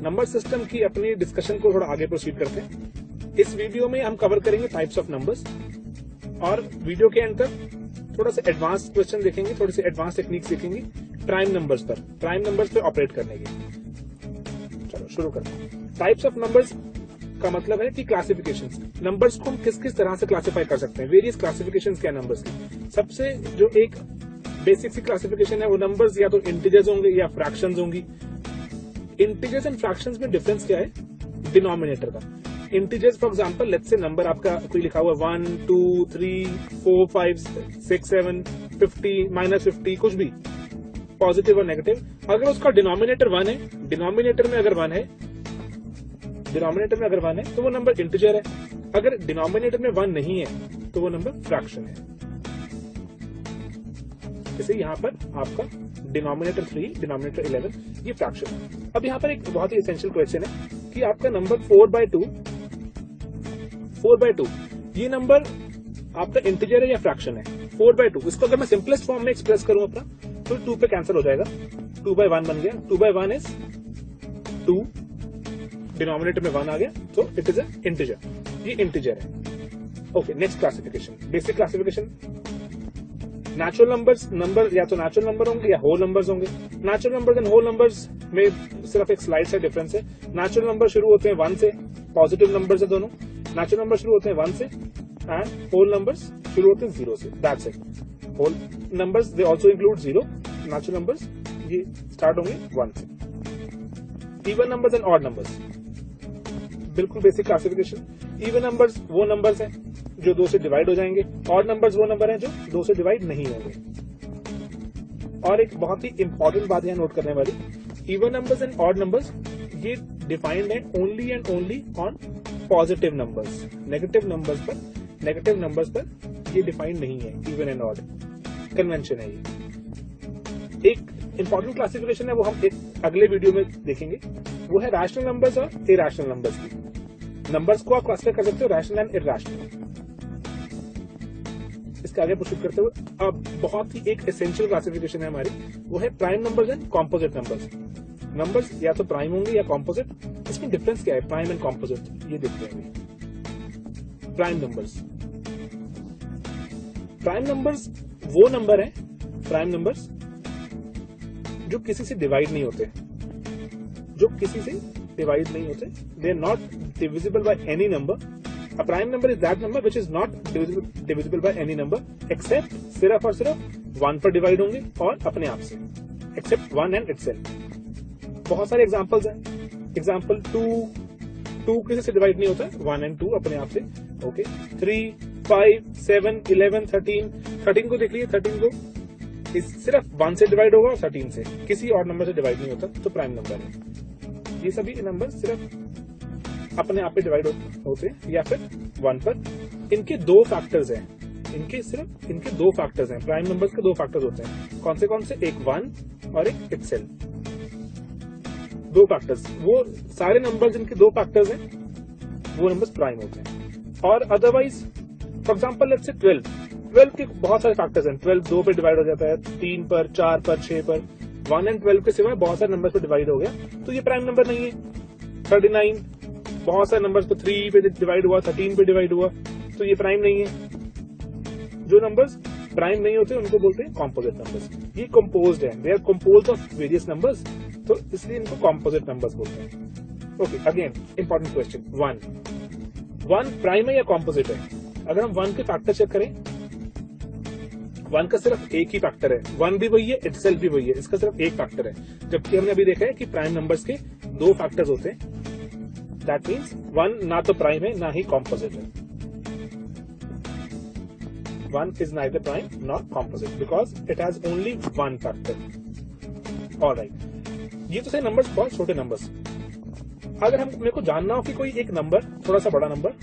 Number system की अपनी discussion को थोड़ा आगे प्रोसीड करते हैं। इस वीडियो में हम कवर करेंगे टाइप्स ऑफ नंबर्स और वीडियो के एंड तक थोड़ा सा एडवांस क्वेश्चन देखेंगे, थोड़ी सी एडवांस टेक्निक सीखेंगे प्राइम नंबर्स पे ऑपरेट करने की। चलो शुरू करते हैं। टाइप्स ऑफ नंबर्स का मतलब है कि क्लासिफिकेशंस, नंबर्स को हम किस किस तरह से क्लासिफाई कर सकते हैं। वेरियस क्लासिफिकेशंस क्या है नंबर्स की। सबसे जो एक बेसिक सी क्लासिफिकेशन है वो नंबर्स या तो इंटीजर्स होंगे या फ्रैक्शंस होंगी। इंटीजर्स एंड फ्रैक्शंस में डिफरेंस क्या है? डिनोमिनेटर का। Integers for example let's say number आपका कोई लिखा हुआ 1 2 3 4 5 6 7 50 -50 कुछ भी पॉजिटिव और नेगेटिव, अगर उसका डिनोमिनेटर 1 है, डिनोमिनेटर में अगर 1 है तो वो नंबर इंटीजर है। अगर डिनोमिनेटर में 1 नहीं है तो वो नंबर फ्रैक्शन है। जैसे यहाँ पर आपका डिनोमिनेटर 3, डिनोमिनेटर 11, ये फ्रैक्शन है। अब यहाँ पर एक बहुत ही एसेंशियल क्वेश्चन है कि आपका नंबर 4/2 ये नंबर आपका इंटीजर है या फ्रैक्शन है? 4/2 इसको अगर मैं सिंपलेस्ट फॉर्म में एक्सप्रेस करूं अपना तो 2 पे कैंसिल हो जाएगा, 2/1 बन गया। 2/1 इज 2, डिनोमिनेटर में 1 आ गया तो इट इज अ इंटीजर, ये इंटीजर है। Okay, next classification, basic classification. Natural numbers, number या तो नेचुरल नंबर होंगे या होल नंबर्स होंगे। Natural numbers and whole numbers में सिर्फ एक स्लाइड से डिफरेंस है। नेचुरल नंबर शुरू होते हैं 1 से, पॉजिटिव नंबर्स है दोनों। नेचुरल नंबर शुरू होते हैं 1 से एंड होल नंबर्स शुरू होते हैं 0 से, that's it. Whole numbers they also include 0, natural numbers ये स्टार्ट होंगे 1 से। Even numbers and odd numbers, बिल्कुल बेसिक क्लासिफिकेशन। इवन नंबर्स वो नंबर्स हैं जो 2 से डिवाइड हो जाएंगे, ऑड नंबर्स वो नंबर हैं जो 2 से डिवाइड नहीं होंगे। और एक बहुत ही इंपॉर्टेंट बात यहां नोट करने वाली, even numbers and odd numbers ये डिफाइंड है only and only on positive numbers. Negative numbers पर ये डिफाइंड नहीं है। इवन एंड ऑड कन्वेंशन है ये। एक इंपॉर्टेंट क्लासिफिकेशन है वो हम एक अगले वीडियो में देखेंगे, वो है रैशनल नंबर्स और इरैशनल नंबर्स की। नंबर्स को आप क्लासिफाई कर सकते हो रैशनल एंड इरैशनल। इसके आगे प्रोसीड करते हुए अब बहुत ही एक एसेंशियल क्लासिफिकेशन है हमारी, वो है prime numbers and composite numbers. Numbers या तो प्राइम होंगे या कॉम्पोजिट। इसमें डिफरेंस क्या है प्राइम एंड कॉम्पोजिट, ये देखते हैं अभी। प्राइम नंबर्स वो नंबर है, प्राइम नंबर्स जो किसी से डिवाइड नहीं होते, they are not divisible by any number. A prime number is that number which is not divisible by any number except सिर्फ और सिर्फ 1 पर डिवाइड होंगे और अपने आप से, except 1 and itself। बहुत सारे एग्जांपल्स हैं। एग्जांपल 2 किसी से डिवाइड नहीं होता, 1 and 2 अपने आप से। ओके, 3 5 7 11 13 को देख लीजिए, 13 को सिर्फ 1 से डिवाइड होगा और 13 से, किसी और नंबर से डिवाइड नहीं होता, तो प्राइम नंबर है। ये सभी नंबर सिर्फ अपने आप पे डिवाइड होते हैं या फिर 1 पर। इनके 2 फैक्टर्स हैं, इनके 2 फैक्टर्स हैं। प्राइम नंबर्स के 2 फैक्टर्स होते हैं। कौन से? एक 1 और एक इटसेल्फ। 2 फैक्टर्स, वो सारे नंबर्स जिनके 2 फैक्टर्स हैं वो नंबर्स प्राइम होते हैं। और otherwise for example let's say 12 के बहुत सारे फैक्टर्स हैं। 12 2 पे डिवाइड हो जाता है, 3 पर, 4 पर, 6 पर। 1 and 12 के सिवाय बहुत सारे नंबर्स पे डिवाइड हो गया तो ये प्राइम नंबर नहीं है। 39 बहुत सारे नंबर्स पे 3 पे डिवाइड हुआ, 13 पे डिवाइड हुआ, तो ये प्राइम नहीं है। जो नंबर्स प्राइम नहीं होते उनको बोलते हैं कॉम्पोजिट नंबर्स। ये कंपोज्ड है, they are composed of various numbers, तो इसलिए इनको कॉम्पोजिट नंबर्स बोलते हैं। Okay, again important question, 1 prime है या कॉम्पोजिट है? अगर हम 1 के फैक्टर चेक करें, 1 का सिर्फ एक ही फैक्टर है, 1 भी वही है, इटसेल्फ भी वही है, इसका सिर्फ एक फैक्टर है। जबकि हमने अभी देखा है कि प्राइम नंबर्स के 2 फैक्टर्स होते हैं। दैट मीन्स 1 ना तो प्राइम है ना ही कॉम्पोजिट है। 1 is neither prime nor composite because it has only 1 factor. Alright, ये तो थे नंबर्स, बहुत छोटे नंबर्स। अगर हम मेरे को जानना हो कि कोई एक नंबर, थोड़ा सा बड़ा नंबर,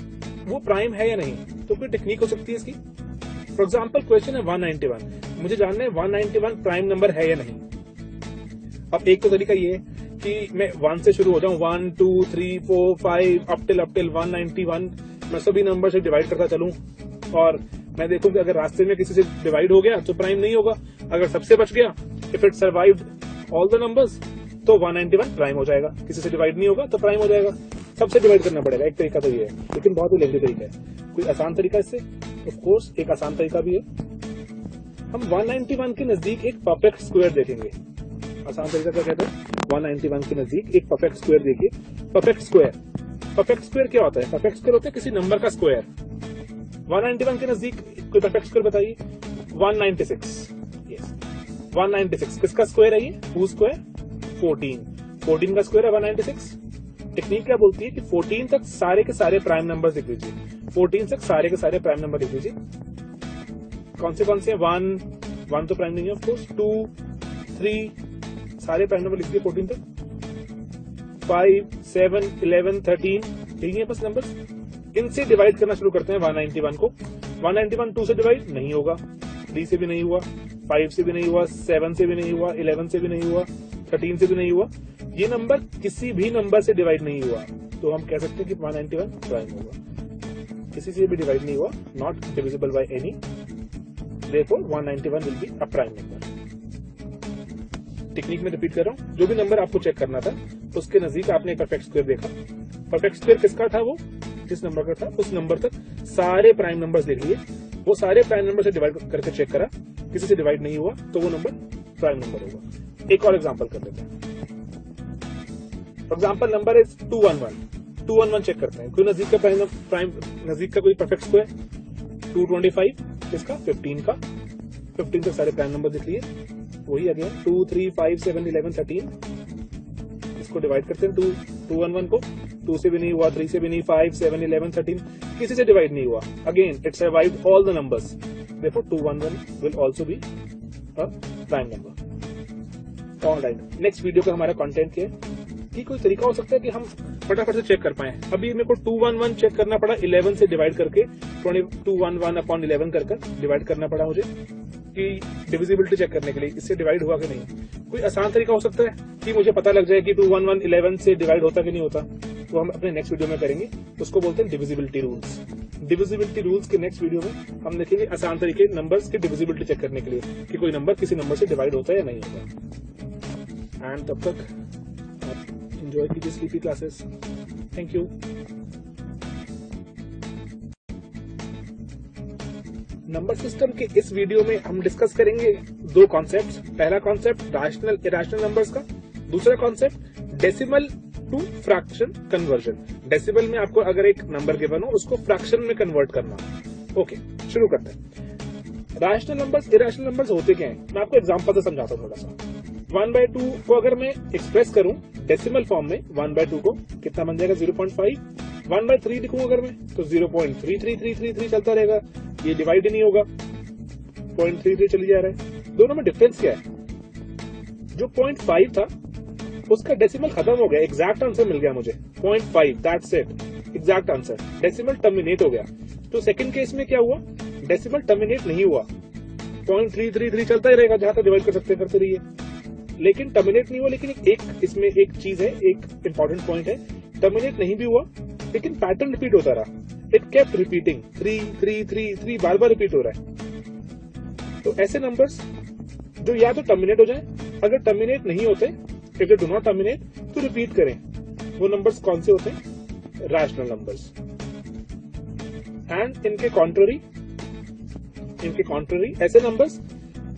वो प्राइम है या नहीं, तो कोई टेक्निक हो सकती है इसकी। फॉर एग्जाम्पल क्वेश्चन है 191, मुझे जानना है 191 प्राइम नंबर है या नहीं। अब एक तो तरीका ये है कि मैं 1 से शुरू हो जाऊं, 1 2 3 4 5 अप टिल 191, मैं सभी नंबर से डिवाइड करता चलूं और मैं देखूं कि अगर रास्ते में किसी से डिवाइड हो गया तो प्राइम नहीं होगा। अगर सबसे बच गया, if it survived all the numbers, तो 191 प्राइम हो जाएगा। किसी से डिवाइड नहीं होगा तो प्राइम हो जाएगा। सबसे डिवाइड करना पड़ेगा, एक तरीका तो ये है, लेकिन बहुत ही लेंथी तरीका है। कोई आसान तरीका इससे? ऑफ कोर्स एक आसान तरीका भी है। हम 191 के नजदीक एक परफेक्ट स्क्वायर देखेंगे। आसान तरीका क्या कहते हैं? 191 के नजदीक एक परफेक्ट स्क्वायर देखिए। परफेक्ट स्क्वायर क्या होता है? परफेक्ट स्क्वायर होता है किसी नंबर का स्क्वायर। 191 के नजदीक कोई परफेक्ट स्क्वायर बताइए। 196। यस, 196 किसका स्क्वायर है ये? हू स्क्वायर? 14 का स्क्वायर है 196। टेक्निक क्या बोलती है कि 14 तक सारे के सारे प्राइम नंबर लिख लीजिए। 14 तक सारे के सारे प्राइम नंबर लिख लीजिए। कौन से 1 तो प्राइम नहीं है ऑफ कोर्स। 2 3 सारे प्राइम नंबर लिख दिए 14 तक। 5 7 11 13 यही है बस नंबर। इनसे डिवाइड करना शुरू करते हैं 191 को। 191 2 से डिवाइड नहीं होगा, 3 से भी नहीं हुआ, 5 से भी नहीं हुआ, 7 से भी नहीं हुआ, 11 से भी नहीं हुआ, 13 से भी नहीं हुआ। ये नंबर किसी भी नंबर से डिवाइड नहीं हुआ, तो हम कह सकते हैं कि 191 प्राइम होगा। किसी से भी डिवाइड नहीं हुआ, not divisible by any, therefore 191 will be a prime number. Technique में रिपीट कर रहा हूं, जो भी नंबर आपको चेक करना था उसके नजदीक आपने परफेक्ट स्क्वायर देखा। परफेक्ट स्क्वायर किसका था? वो जिस नंबर का था उस नंबर तक सारे प्राइम नंबर्स देख लिए। वो सारे प्राइम नंबर से डिवाइड करके चेक करा, किसी से डिवाइड नहीं हुआ तो वो नंबर प्राइम नंबर होगा। एक और एग्जांपल कर लेते हैं। For example number is 211 check करते हैं। कोई नजदीक का प्राइम नजदीक का कोई परफेक्ट स्क्वायर? 225 किसका? 15 का। 15 तक सारे प्राइम नंबर दिख लिए। वही अगेन 2 3 5 7 11 13 इसको डिवाइड करते हैं 211 को। 2 से भी नहीं हुआ, 3 से भी नहीं, 5 7 11 13 किसी से डिवाइड नहीं हुआ। Again it survived all the numbers, therefore 211 will also be a prime number. Alright, next video का हमारा कंटेंट क्या है कि कोई तरीका हो सकता है कि हम फटाफट से चेक कर पाए। अभी मेरे को 211 चेक करना पड़ा 11 से डिवाइड करके, 211 अपॉन 11 कर डिवाइड करना पड़ा मुझे कि डिविजिबिलिटी चेक करने के लिए इससे डिवाइड हुआ कि नहीं। कोई आसान तरीका हो सकता है कि मुझे पता लग जाए कि 211 11 से डिवाइड होता कि नहीं होता, तो हम अपने नेक्स्ट वीडियो में करेंगे। उसको बोलते हैं डिविजिबिलिटी रूल्स। डिविजिबिलिटी रूल्स के नेक्स्ट वीडियो में हम देखेंगे आसान तरीके नंबर्स की डिविजिबिलिटी चेक करने के लिए कि कोई नंबर किसी नंबर से डिवाइड होता है या नहीं होता। एंड तब तक एंजॉय कीजिए sleepy classes. Thank you. Number system के इस वीडियो में हम डिस्कस करेंगे 2 कॉन्सेप्ट्स। पहला कॉन्सेप्ट रैशनल इरैशनल नंबर्स का, दूसरा concept decimal to fraction conversion. Decimal में आपको अगर एक नंबर गिवन हो उसको फ्रैक्शन में कन्वर्ट करना। ओके, शुरू करते हैं। रैशनल नंबर्स इरैशनल नंबर्स होते क्या हैं? मैं आपको एग्जांपल से समझाता हूँ थोड़ा सा। 1/2 को अगर मैं एक्सप्रेस करूं डेसिमल फॉर्म में, 1/2 को कितना बन जाएगा? 0.5। 1/3 लिखूं अगर मैं तो 0.33333 चलता रहेगा, ये डिवाइड ही नहीं होगा, 0.33 चली जा रहा है। दोनों में डिफरेंस क्या है? जो 0.5 था उसका डेसिमल खत्म हो गया, एग्जैक्ट आंसर मिल गया मुझे 0.5, that's it, exact answer. Decimal terminate हो गया। तो सेकंड केस में क्या हुआ? डेसिमल टर्मिनेट नहीं हुआ, 0.333 चलता ही रहेगा, जहां तक डिवाइड कर सकते हैं करते रहिए, लेकिन टर्मिनेट नहीं हुआ। लेकिन एक इसमें एक चीज है, एक इंपॉर्टेंट पॉइंट है, टर्मिनेट नहीं भी हुआ लेकिन पैटर्न रिपीट होता रहा। It kept repeating, 3 3 3 3 bar bar repeat हो रहा है। तो ऐसे नंबर्स जो या तो टर्मिनेट हो जाए, अगर टर्मिनेट नहीं होते, if they do not terminate, तो रिपीट करें। वो नंबर्स कौन से होते हैं? Rational numbers. एंड इनके कॉन्ट्ररी ऐसे नंबर्स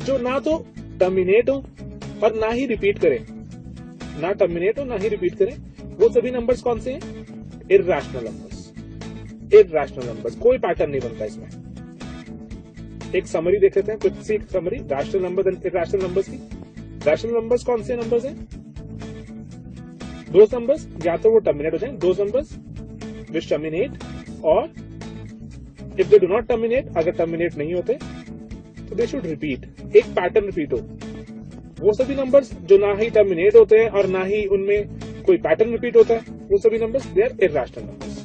जो ना तो टर्मिनेट हो और ना ही रिपीट करें, ना टर्मिनेट हो ना ही रिपीट करें, वो सभी नंबर्स कौन से हैं? Irrational numbers. इरैशनल नंबर्स, कोई पैटर्न नहीं बनता इसमें। एक समरी देख लेते हैं, क्विक सी summary rational numbers and irrational numbers की। रैशनल नंबर्स कौन से नंबर्स हैं? दो नंबर्स या तो वो टर्मिनेट हो जाए, दो नंबर्स विच टर्मिनेट, और if they do not terminate, अगर टर्मिनेट नहीं होते तो दे शुड रिपीट, एक पैटर्न रिपीट हो। वो सभी नंबर्स जो ना ही टर्मिनेट होते हैं और ना ही उनमें कोई पैटर्न रिपीट होता है, वो सभी numbers they are irrational numbers.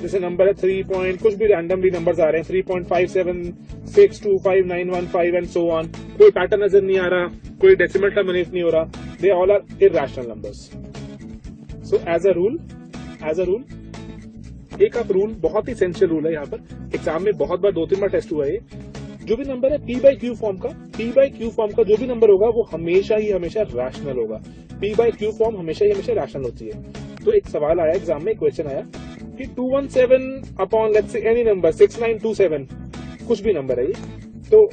जैसे नंबर है 3 पॉइंट, कुछ भी रैंडमली नंबर्स आ रहे हैं, 3.57625915 एंड सो ऑन, कोई पैटर्न नजर नहीं आ रहा, कोई डेसिमल टर्मिनेट नहीं हो रहा, they all are irrational numbers. So as a rule एक आप रूल, बहुत ही एसेंशियल रूल है, यहाँ पर एग्जाम में बहुत बार 2-3 बार टेस्ट हुआ है। जो भी नंबर है P/Q फॉर्म का, जो भी नंबर होगा वो हमेशा रैशनल होगा। P by Q फॉर्म हमेशा रैशनल होती है। तो एक सवाल आया एग्जाम में, क्वेश्चन आया कि 217 upon let's say any number 6927, कुछ भी नंबर है ये, तो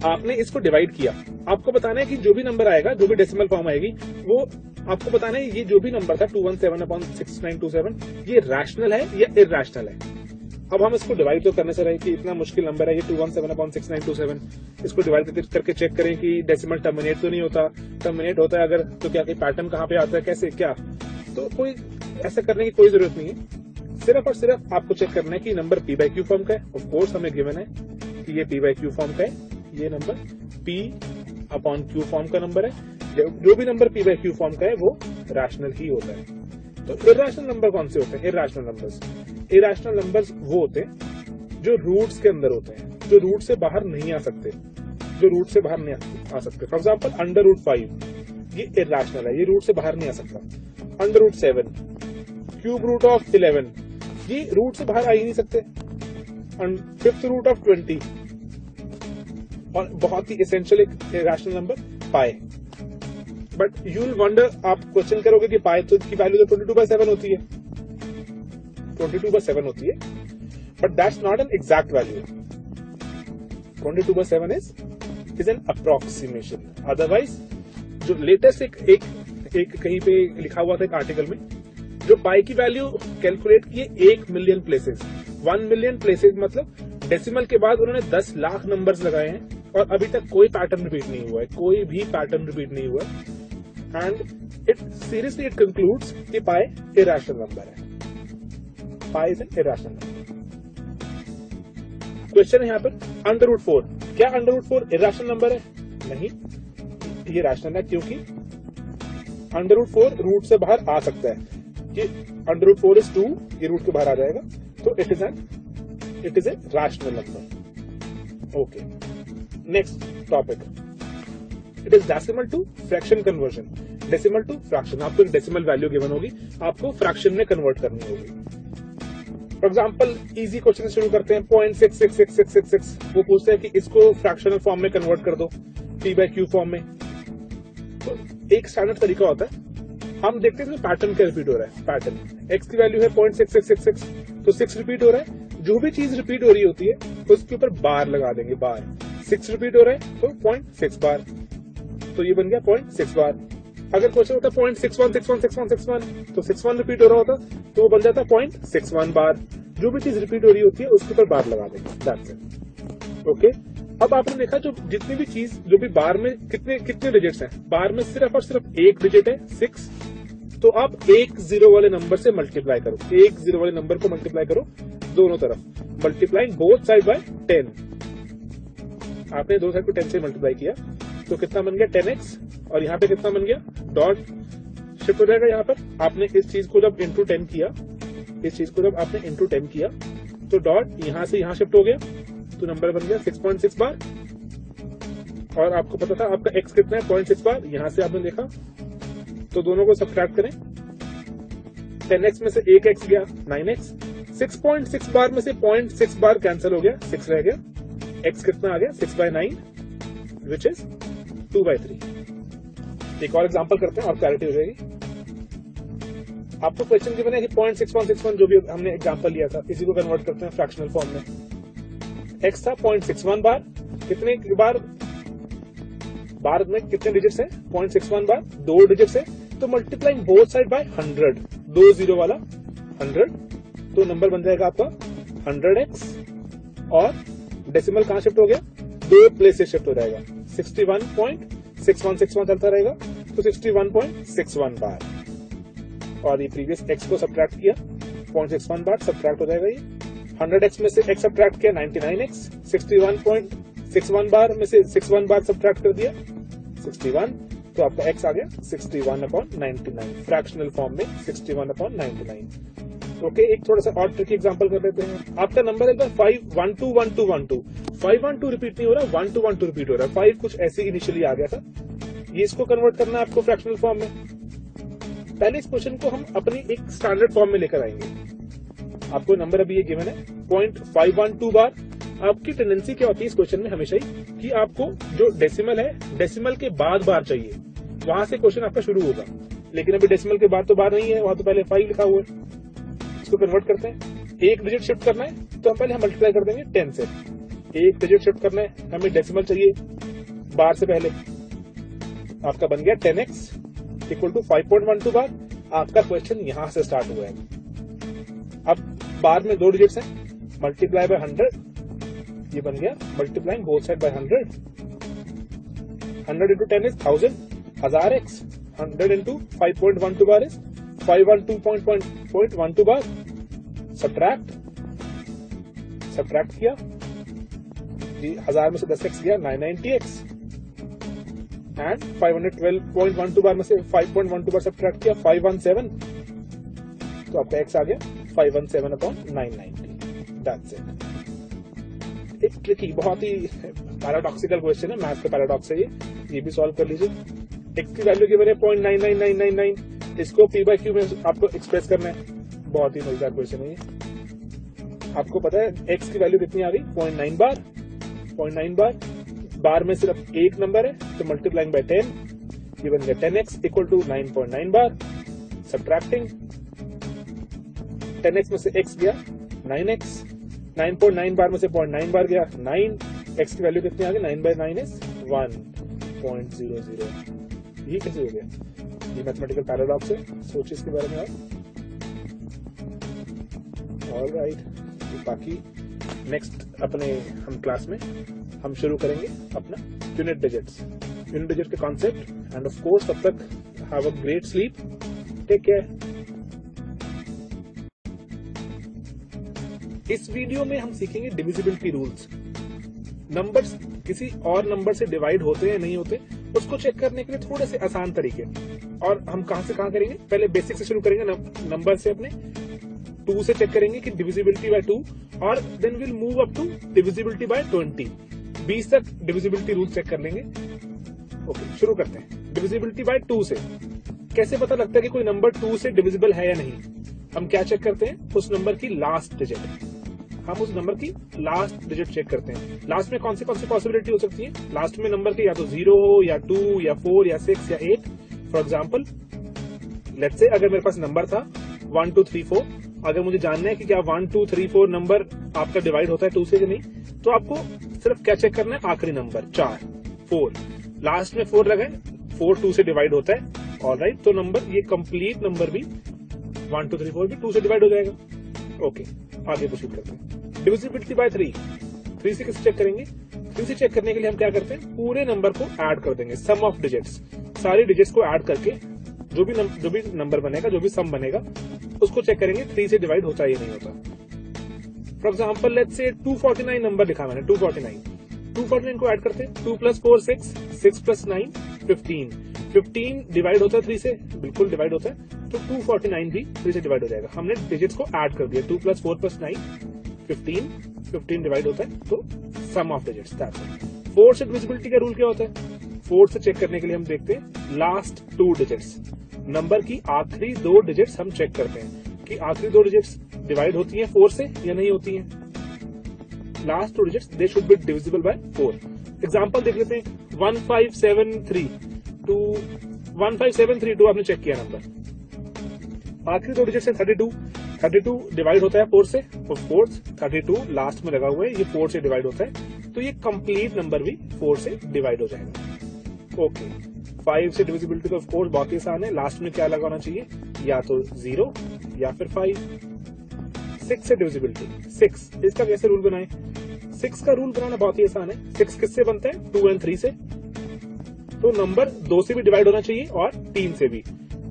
आपने इसको डिवाइड किया। आपको बताना है कि जो भी नंबर आएगा, जो भी डेसिमल फॉर्म आएगी, वो आपको बताना है ये जो भी नंबर था 217 अपॉन 6927 ये रैशनल है या इरैशनल है। अब हम इसको डिवाइड तो करने से रहे कि इतना मुश्किल नंबर है ये 217 अपॉन 6927, इसको डिवाइड करके चेक करें कि डेसिमल टर्मिनेट तो नहीं होता, टर्मिनेट होता है अगर तो क्या पैटर्न कहाँ पे आता है, कैसे क्या, तो कोई ऐसा करने की कोई जरूरत नहीं है। सिर्फ और सिर्फ आपको चेक करना है कि number P by Q form का है। ऑफ कोर्स हमें गिवन है कि ये P by Q फॉर्म का है, ये number P upon Q form का नंबर है। जो भी number P by Q form का है वो रैशनल ही होता है। तो इरैशनल नंबर कौन से होते हैं? इरैशनल नंबर्स वो होते हैं जो रूट्स के अंदर होते हैं, जो रूट से बाहर नहीं आ सकते, फॉर एग्जाम्पल √5 ये इरैशनल है, ये रूट से बाहर नहीं आ सकता। √7, क्यूब रूट ऑफ 11 ये रूट से बाहर आ ही नहीं सकते। फिफ्थ रूट ऑफ 20 और बहुत ही एसेंशियल एक irrational number pi. But you will wonder, आप क्वेश्चन करोगे कि पाई तो की वैल्यू तो 22/7 होती है, 22/7 होती है, but that's not an exact value. 22/7 is an approximation. Otherwise जो लेटेस्ट एक कहीं पे लिखा हुआ था एक आर्टिकल में, जो पाई की वैल्यू कैलकुलेट किए 1 मिलियन प्लेसेस, 1 मिलियन प्लेसेस मतलब डेसिमल के बाद उन्होंने 10 लाख नंबर्स लगाए हैं और अभी तक कोई पैटर्न रिपीट नहीं हुआ है, कोई भी पैटर्न रिपीट नहीं हुआ है। And it seriously it concludes कि पाई इरैशनल नंबर है, pi is an irrational number. Question है यहाँ पर √4, क्या √4 इरैशनल नंबर है? नहीं, ये रैशनल है क्योंकि √4 रूट से बाहर आ सकता है। ये √4 is 2, ये रूट के बाहर आ जाएगा, तो it is a rational number. Okay, next topic, it is decimal to fraction conversion. Decimal to fraction, आपको एक डेसिमल वैल्यू गिवन होगी, आपको फ्रैक्शन में कन्वर्ट करनी होगी। फॉर एग्जाम्पल इजी क्वेश्चन शुरू करते हैं, 0.66666, वो पूछते हैं कि इसको फ्रैक्शनल फॉर्म में कन्वर्ट कर दो P by Q फॉर्म में। तो एक स्टैंडर्ड तरीका होता है, हम देखते हैं पैटर्न क्या रिपीट हो रहा है। पैटर्न x की वैल्यू है 0.6666, तो 6 रिपीट हो रहा है। जो भी चीज रिपीट हो रही होती है उसके ऊपर बार लगा देंगे, बार। 6 रिपीट हो रहा है तो 0.6 बार, तो ये बन गया 0.6 बार। अगर क्वेश्चन होता 0.61616161, तो 61 रिपीट हो रहा होता तो वो बन जाता 0.61 बार। जो भी चीज रिपीट हो रही होती है उसके ऊपर बार लगा देंगे, दैट्स इट। ओके, अब आपने देखा जो जितनी भी चीज, जो भी बार में कितने डिजिट्स हैं, बार में सिर्फ और सिर्फ एक डिजिट है 6, तो आप 1 0 वाले नंबर से मल्टीप्लाई करो, 1 0 वाले नंबर को मल्टीप्लाई करो दोनों तरफ, मल्टीप्लाइंग बोथ साइड बाय 10। आपने दो साइड को 10 से मल्टीप्लाई किया तो कितना बन गया 10x, और यहाँ पे कितना बन गया, डॉट शिफ्ट हो जाएगा। यहाँ पर आपने इस चीज को जब इंटू 10 किया, इस चीज को जब आपने इंटू 10 किया तो डॉट यहाँ से यहाँ शिफ्ट हो गया, तो नंबर बन गया 6.6 बार। और आपको पता था आपका x कितना है, 0.6 बार। यहाँ से आपने देखा, तो दोनों को सब्ट्रैक्ट करें, 10x में से एक x गया 9x, 6.6 बार में से 0.6 बार कैंसिल हो गया, 6 रह गया, x कितना आ गया 6/9 विच इज 2/3। एक और एग्जांपल करते हैं और क्लैरिटी हो जाएगी। आपको क्वेश्चन की बना कि 0.6161 जो भी हमने एग्जांपल लिया था, इसी को कन्वर्ट करते हैं फ्रैक्शनल फॉर्म में। x था 0.61 बार, कितने बार, बार में कितने डिजिट्स हैं, 0.61 बार, 2 डिजिट्स है, तो मल्टीप्लाइंग बोथ साइड बाय 100, 2 0 वाला 100, तो नंबर बन जाएगा आपका 100x, और डेसिमल कहां शिफ्ट हो गया, 2 प्लेसेस शिफ्ट हो जाएगा, 61.6161 चलता रहेगा, तो 61.61 बार। और ये प्रीवियस x को सब्ट्रैक्ट किया, 0.61 बार सब्ट्रैक्ट हो जाएगा, ये 100x में से x सब्ट्रैक्ट किया 99x, 61.61 बार में से 61 बार सब्ट्रैक्ट कर दिया 61, तो आपका x आ गया 61/99, फ्रैक्शनल फॉर्म में 61/99। ओके, एक थोड़ा सा और ट्रिकी एग्जांपल कर लेते हैं। आपका नंबर है 5121212, 512 रिपीट नहीं हो रहा, 1212 रिपीट हो रहा है, 5 कुछ ऐसे इनिशियली आ गया था, ये इसको कन्वर्ट करना है आपको फ्रैक्शनल फॉर्म में। पहले इस क्वेश्चन को हम अपनी एक स्टैंडर्ड फॉर्म में लेकर आएंगे। आपको नंबर अभी ये गिवन है 0.512 बार। आपकी टेंडेंसी क्या होती है इस क्वेश्चन में हमेशा ही कि आपको जो डेसिमल है, डेसिमल के बाद बार चाहिए, वहां से क्वेश्चन आपका शुरू होगा, लेकिन अभी डेसिमल के बाद तो बाहर नहीं है, वहां तो पहले 5 लिखा हुआ है। इसको कन्वर्ट करते हैं, एक डिजिट शिफ्ट करना है तो हम पहले मल्टीप्लाई कर देंगे 10 से। एक डिजिट शिफ्ट करना है, हमें डेसिमल चाहिए बार से पहले। आपका बन गया 10x इक्वल टू 5.12 बार। आपका क्वेश्चन यहां से स्टार्ट हुआ है। अब बार में 2 डिजिट्स हैं, मल्टीप्लाई बाय 100, ये बन गया multiplying both side by 100। 100 into 10 is 1000, 1000x। 100 into 5.12 bar is 512.12 bar. Subtract किया जी, 1000 में से 10x गया 990x, एंड 512.12 बार में से 5.12 बार सब्ट्रैक्ट किया 517, तो आपका x आ गया 517/990। That's it. एक ट्रिकी, बहुत ही पैराडॉक्सिकल क्वेश्चन है, मैथ का पैराडॉक्स है ये भी सॉल्व कर लीजिए। x की वैल्यू गिवन है 0.99999, इसको p/q में आपको एक्सप्रेस करना है। बहुत ही मजेदार क्वेश्चन है ये। आपको पता है x की वैल्यू कितनी आ गई, 0.9 बार। 0.9 बार में सिर्फ एक नंबर है, तो मल्टीप्लाइंग बाय 10, ये बन गया 10x equal to 9.9 bar. Subtracting 10x में से x गया 9x, 9.9 बार में से 0.9 बार गया 9, x की वैल्यू कितनी आ गई, 9/9 इज 1.00। ये कैसे हो गया, ये मैथमेटिकल पैराडॉक्स है, सोचिए इसके बारे में आप। ऑलराइट, बाकी नेक्स्ट अपने हम क्लास में हम शुरू करेंगे अपना यूनिट डिजिट्स के कॉन्सेप्ट, एंड ऑफ कोर्स तब तक have a great sleep, take care. इस वीडियो में हम सीखेंगे डिविजिबिलिटी रूल्स। नंबर्स किसी और नंबर से डिवाइड होते हैं नहीं होते, उसको चेक करने के लिए थोड़े से आसान तरीके। और हम कहां से कहां करेंगे, पहले बेसिक से शुरू करेंगे, नंबर से अपने 2 से चेक करेंगे कि डिविजिबिलिटी बाय 2, और then will move up to divisibility by 20। 20 तक डिविजिबिलिटी रूल चेक कर लेंगे। ओके, शुरू करते हैं। डिविजिबिलिटी बाय 2 से कैसे पता लगता है कि कोई नंबर 2 से डिविजिबल है या नहीं? हम क्या चेक करते हैं, उस नंबर की लास्ट डिजिट। हम उस नंबर की लास्ट डिजिट चेक करते हैं। लास्ट में कौन सी पॉसिबिलिटी हो सकती है? लास्ट में नंबर की या तो 0 हो, या 2, या 4, या 6, या 8। फॉर एग्जाम्पल, लेट्स से अगर मेरे पास नंबर था 1 2 3 4, अगर मुझे जानना है कि क्या 1 2 3 4 नंबर आपका डिवाइड होता है 2 से कि नहीं, तो आपको सिर्फ क्या चेक करना है, आखिरी नंबर 4 4, लास्ट में 4 लगाए, 4 2 से डिवाइड होता है। ऑलराइट, तो नंबर ये कंप्लीट नंबर भी 1 2 3 4 भी 2 से डिवाइड हो जाएगा। ओके, आगे प्रोसीड करते हैं। डिविजिबिलिटी बाय 3 से किसे चेक करेंगे? 3 से चेक करने के लिए हम क्या करते हैं, पूरे नंबर को ऐड कर देंगे, सम ऑफ डिजिट्स। सारी डिजिट्स को ऐड करके जो भी नंबर बनेगा, जो भी सम बनेगा, उसको चेक करेंगे 3 से डिवाइड होता है या नहीं होता। For example, let's say 249 number लिखा मैंने, 249 को ऐड करते हैं। 2 + 4 6, 6 + 9 15। 15 डिवाइड होता है 3 से, बिल्कुल डिवाइड होता है, तो 249 भी 3 से डिवाइड हो जाएगा। हमने डिजिट्स को ऐड कर दिया, 2 + 4 + 9 15 डिवाइड होता है, तो सम ऑफ डिजिट्स। 4 से डिविजिबिलिटी का रूल क्या होता है? 4 से चेक करने के लिए हम देखते हैं लास्ट 2 डिजिट्स, नंबर की आखिरी 2 डिजिट्स हम चेक करते हैं कि आखिरी 2 डिजिट्स डिवाइड होती हैं 4 से या नहीं होती हैं। Last 2 digits they should be divisible bye 4। Example देख लेते हैं, 1573 आपने चेक किया नंबर, आखिरी 2 डिजिट्स है 32 डिवाइड होता है 4 से, और 32 लास्ट में लगा हुआ है, ये 4 से डिवाइड होता है, तो ये कंप्लीट नंबर भी 4 से डिवाइड हो जाएगा। ओके, 5 से डिविजिबिलिटी तो ऑफ कोर्स बहुत ही आसान है, लास्ट में क्या लगाना चाहिए, या तो 0 या फिर 5। 6 से डिविजिबिलिटी, 6 इसका कैसे रूल बनाए? 6 का रूल बनाना बहुत ही आसान है। 6 किससे बनता है? 2 और 3 से, तो नंबर 2 से भी डिवाइड होना चाहिए और 3 से भी।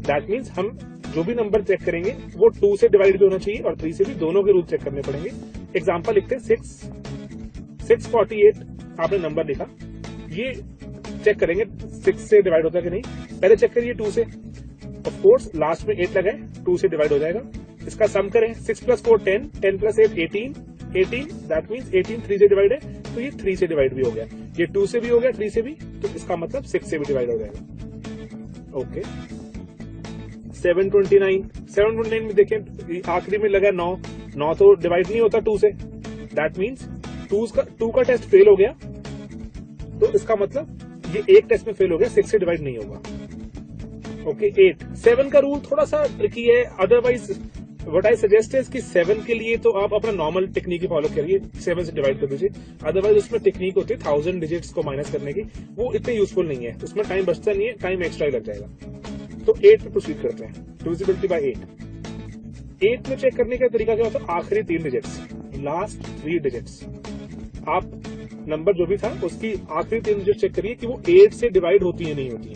दैट मीन्स हम जो भी नंबर चेक करेंगे वो 2 से डिवाइड भी होना चाहिए और 3 से भी, दोनों के रूल चेक करने पड़ेंगे। एग्जांपल लिखते हैं, 648 आपने नंबर लिखा, ये चेक करेंगे 6 से डिवाइड होता है कि नहीं। पहले चेक करिए 2 से, ऑफ कोर्स लास्ट में 8 लगाए, 2 से डिवाइड हो जाएगा। इसका सम करें, 6 + 4 10, 10 + 8 18, दैट मीन्स 18 3 से डिवाइड है, तो ये 3 से डिवाइड भी हो गया। ये 2 से भी हो गया, 3 से भी, तो इसका मतलब 6 से भी डिवाइड हो जाएगा। ओके, 729 में देखें, आखिरी में लगा 9 तो डिवाइड नहीं होता 2 से, दैट मीन्स 2 का टेस्ट फेल हो गया, तो इसका मतलब ये एक टेस्ट में फेल हो गया, 6 से डिवाइड नहीं होगा। ओके 8 7 का रूल थोड़ा सा ट्रिकी है, अदरवाइज व्हाट आई सजेस्ट है कि 7 के लिए तो आप अपना नॉर्मल टेक्निक ही फॉलो करिए, 7 से डिवाइड कर दीजिए। अदरवाइज उसमें टेक्निक होती है 1000 डिजिट्स को माइनस करने की, वो इतने यूजफुल नहीं है, उसमें टाइम बचता नहीं है, टाइम एक्स्ट्रा ही लग जाएगा। तो 8 पे प्रोसीड करते हैं, डिविजिबिलिटी बाय 8 में चेक करने का तरीका क्या होता है, आखिरी 3 डिजिट्स, लास्ट 3 डिजिट्स। आप नंबर जो भी था उसकी आखिरी 3 डिजिट चेक करिए कि वो 8 से डिवाइड होती है नहीं होती है।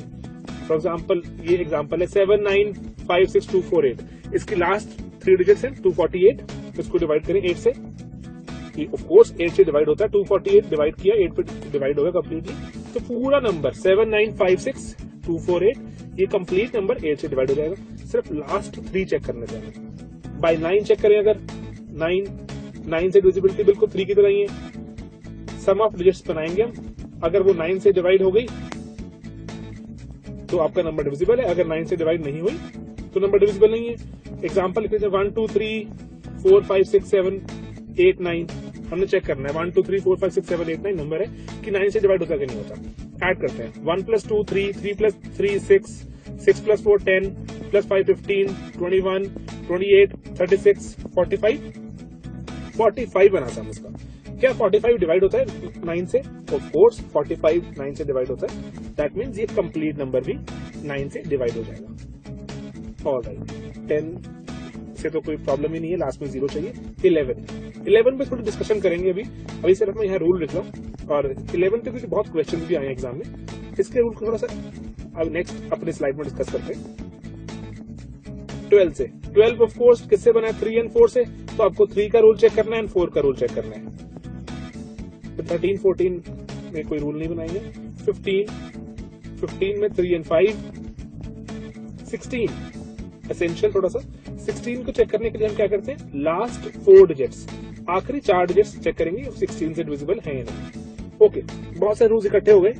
फॉर एग्जाम्पल ये एग्जाम्पल है 7956248, इसकी लास्ट 3 डिजिट्स हैं 248, इसको डिवाइड करें 8 से, ऑफ कोर्स 8 से डिवाइड होता है, 248 डिवाइड किया 8 पे डिवाइड होगा कंप्लीटली, तो पूरा नंबर 7956248 ये कंप्लीट नंबर 8 से डिवाइड हो जाएगा। सिर्फ लास्ट 3 चेक करने चाहिए। बाय 9 चेक करें, अगर 9 से डिविजिबिलिटी बिल्कुल 3 की तरह ही है, सम ऑफ डिजिट्स बनाएंगे हम, अगर वो 9 से डिवाइड हो गई तो आपका नंबर डिविजिबल है, अगर 9 से डिवाइड नहीं हुई तो नंबर डिविजिबल नहीं है। एग्जाम्पल लिखते हैं 1 2 3 4 5 6 7 8 9, हमने चेक करना है 1 2 3 4 5 6 7 8 9 नंबर है कि 9 से डिवाइड होता है कि नहीं होता। ऐड करते हैं 1 + 2 3 3 + 3 6 6 + 4 10 + 5 15 21 28 36 45 45 बना था इसका। क्या 45 डिवाइड होता है 9 से? ऑफ कोर्स 45 9 से डिवाइड होता है, दैट मीन्स ये कंप्लीट नंबर भी 9 से डिवाइड हो जाएगा। ऑलराइट, 10 से तो कोई प्रॉब्लम ही नहीं है, लास्ट में 0 चाहिए। 11 पे थोड़ी डिस्कशन करेंगे अभी सिर्फ मैं यहाँ रूल लिख रहा हूँ, और 11 पे कुछ बहुत क्वेश्चन भी आए एग्जाम में, इसके रूल को थोड़ा सा अब नेक्स्ट अपने स्लाइड में डिस्कस करते हैं। 12 से 12 ऑफ कोर्स किससे बना है? 3 और 4 से, तो आपको 3 का रूल चेक करना है एंड 4 का रूल चेक करना है। तो 13 14 में कोई रूल नहीं बनाएंगे। 15 में 3 और 5। 16 एसेंशियल थोड़ा सा, 16 को चेक करने के लिए हम क्या करते हैं, लास्ट 4 डिजिट्स, आखिरी 4 डिजिट्स चेक करेंगे 16 से डिविजिबल है या नहीं। ओके, बहुत सारे रूल्स इकट्ठे हो गए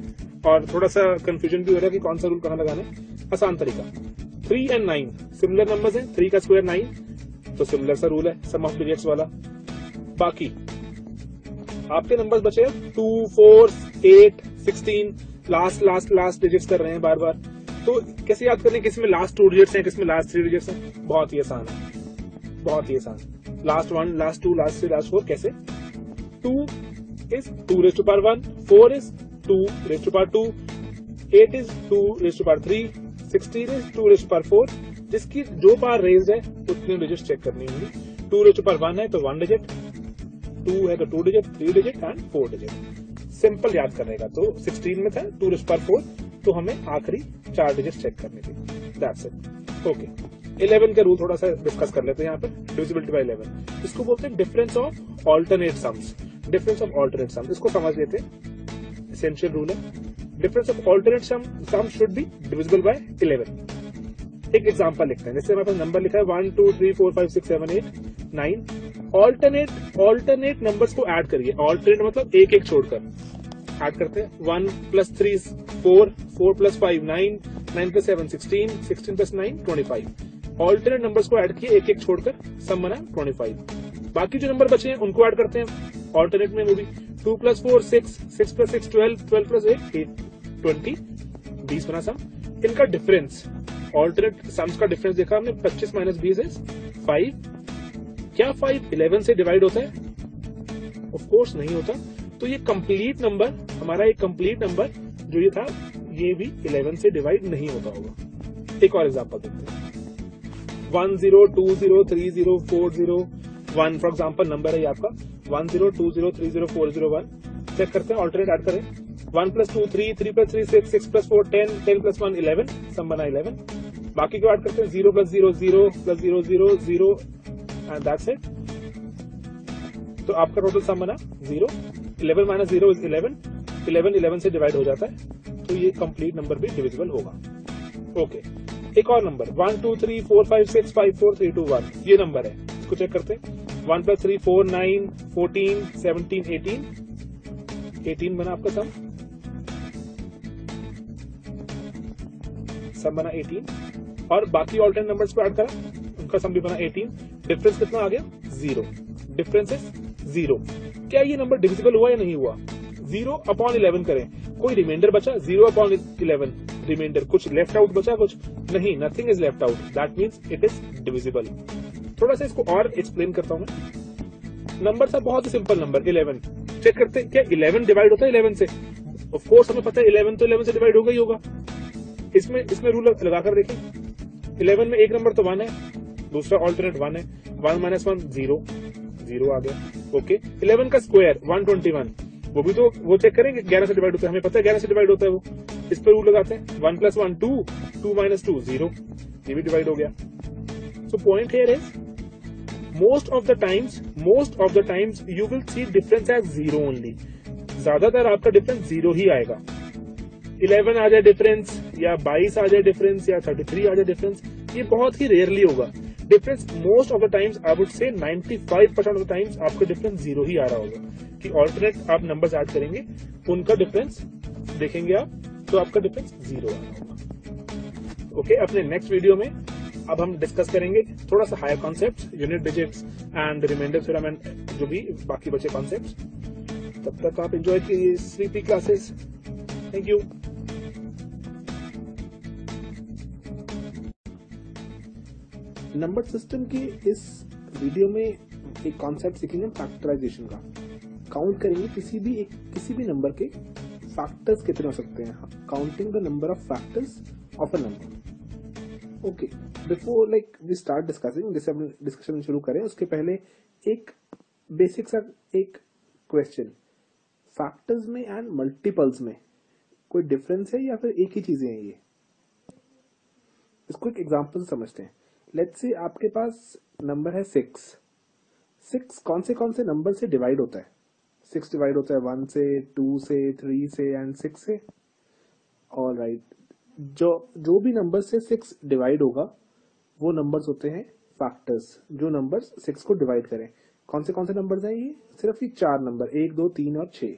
और थोड़ा सा कंफ्यूजन भी हो रहा है कि कौन सा रूल कहाँ लगाना है। आसान तरीका, 3 और 9 सिमिलर नंबर्स हैं, 3 का स्क्वायर 9, तो सिमिलर सा रूल है सम ऑफ डिजिट्स वाला। बाकी आपके नंबर्स बचे 2 4 8 16, लास्ट डिजिट्स कर रहे हैं बार बार, तो कैसे याद करने, किसमें लास्ट 2 डिजिट्स हैं, किसमें लास्ट 3 डिजिट्स हैं? बहुत ही आसान है, बहुत ही आसान। लास्ट 1 लास्ट 2 लास्ट 3 लास्ट 4 कैसे? 2 is 2 raised to power 1, 4 is 2 raised to power 2, 8 is 2 raised to power 3, 16 is 2 raised to power 4, जिसकी जो पावर रेज्ड है उतनी डिजिट चेक करनी होंगी। 2 raised to power 1 है तो 1 डिजिट, 2 है तो 2 digit, 3 digit and 4 digit. Simple याद करने का, तो 16 में था 2 raised to power 4, तो हमें आखिरी 4 डिजिट चेक करनी थी। That's it. ओके, 11 का रूल थोड़ा सा डिस्कस कर लेते हैं यहाँ पर, डिविजिबिलिटी बाय 11। इसको बोलते हैं difference of alternate sums. Difference of alternate sums, इसको समझ लेते हैं, एसेंशियल रूल है। Difference of alternate sum should be divisible by 11। एक एग्जांपल लिखते हैं, जैसे हमारे पास नंबर लिखा है 1 2 3 4 5 6 7 8 9। ऑल्टरनेट नंबर्स को ऐड करिए, ऑल्टरनेट मतलब एक एक छोड़कर ऐड करते हैं। 1 + 3 4, 4 + 5 9, 9 + 7 16, 16 + 9 25। ऑल्टरनेट नंबर्स को ऐड किए एक एक छोड़कर, सम बना 25। बाकी जो नंबर बचे हैं उनको ऐड करते हैं ऑल्टरनेट में, वो भी 2 + 4 6, 6 + 6 12, 12 + 8 8 20, 20 बना सम। इनका डिफरेंस, ऑल्टरनेट सम्स का डिफरेंस देखा हमने, 25 - 20 है 5। क्या 5 11 से डिवाइड होता है? ऑफ कोर्स नहीं होता, तो ये कंप्लीट नंबर, हमारा एक कंप्लीट नंबर जो ये था, ये भी 11 से डिवाइड नहीं होता होगा। एक और एग्जांपल देखते हैं, 1 0 2 0 3 0 4 0 1 फॉर एग्जांपल नंबर है ये आपका 1 0 2 0 3 0 4 0 1। चेक करते हैं, ऑल्टरनेट ऐड करें। 1 + 2 3, 3 + 3 6, 6 + 4 10, 10 + 1 11, सम बना 11। बाकी को ऐड करते हैं, 0 + 0 0 + 0 0 0 एंड दैट्स इट। तो आपका टोटल सम बना 0। 11 - 0 is 11, 11 से डिवाइड हो जाता है, तो ये कंप्लीट नंबर भी डिविजिबल होगा। ओके, एक और नंबर 1 2 3 4 5 6 5 4 3 2 1, ये नंबर है, इसको चेक करते हैं। 1 + 3 4 9 14 17 18, 18 बना आपका सम बना 18, और बाकी ऑल्टरनेट नंबर्स को ऐड करा, उनका सम भी बना 18। डिफरेंस कितना आ गया? 0। Difference is 0। क्या ये नंबर डिविजिबल हुआ या नहीं हुआ? 0/11 करें, कोई रिमाइंडर बचा? 0/11 रिमाइंडर, कुछ लेफ्ट आउट बचा, कुछ नहीं, nothing is left out, that means it is divisible. थोड़ा सा इसको और एक्सप्लेन करता हूँ मैं। नंबर था बहुत ही सिंपल नंबर 11, चेक करते हैं क्या 11 डिवाइड होता है 11 से? ऑफ कोर्स हमें पता है 11 तो 11 से डिवाइड होगा ही होगा। इसमें रूल लगाकर देखें, 11 में एक नंबर तो 1 है, दूसरा ऑल्टरनेट 1 है, 1 माइनस 1 0, 0 आ गया। ओके, 11 का स्क्वायर 121, वो भी तो वो चेक करेंगे 11 से डिवाइड होता है, हमें पता है 11 से डिवाइड होता है वो। इस पर रूल लगाते हैं, 1 प्लस 1 2, 2 माइनस 2 0, ये भी डिवाइड हो गया। So point here is most of the times you will see difference as 0 only। ज्यादातर आपका डिफरेंस 0 ही आएगा। 11 आ जाए डिफरेंस, या 22 आ जाए डिफरेंस, या 33 आ जाए डिफरेंस, ये बहुत ही रेयरली होगा। Difference most of the times, I would say 95% of the times आपका डिफरेंस 0 ही आ रहा होगा। कि ऑल्टरनेट आप नंबर्स ऐड करेंगे, उनका डिफरेंस देखेंगे आप, तो आपका डिफरेंस 0 आ रहा होगा। ओके, अपने नेक्स्ट वीडियो में अब हम डिस्कस करेंगे थोड़ा सा higher concepts, unit digits and remainder theorem and जो भी बाकी बचे कॉन्सेप्ट्स। तब तक आप एंजॉय कीजिए 3P classes. Thank you. Number system के इस वीडियो में एक कॉन्सेप्ट सीखेंगे फैक्टराइजेशन का। काउंट करेंगे किसी भी नंबर के फैक्टर्स कितने हो सकते हैं, counting the number of factors of a number. Okay, before like we start discussing, जैसे हम डिस्कशन शुरू करें उसके पहले एक बेसिक सा एक क्वेश्चन, फैक्टर्स में एंड मल्टीपल्स में कोई डिफरेंस है या फिर एक ही चीजें हैं ये? इसको एक एग्जांपल से समझते हैं। लेट्स से आपके पास नंबर है 6 कौन से नंबर से डिवाइड होता है? 6 डिवाइड होता है 1 से, 2 से, 3 से एंड 6 से। ऑल राइट, जो भी नंबर से 6 डिवाइड होगा वो नंबर्स होते हैं फैक्टर्स, जो नंबर्स 6 को डिवाइड करें। कौन से नंबर्स हैं ये? सिर्फ ये 4 नंबर, 1 2 3 और 6,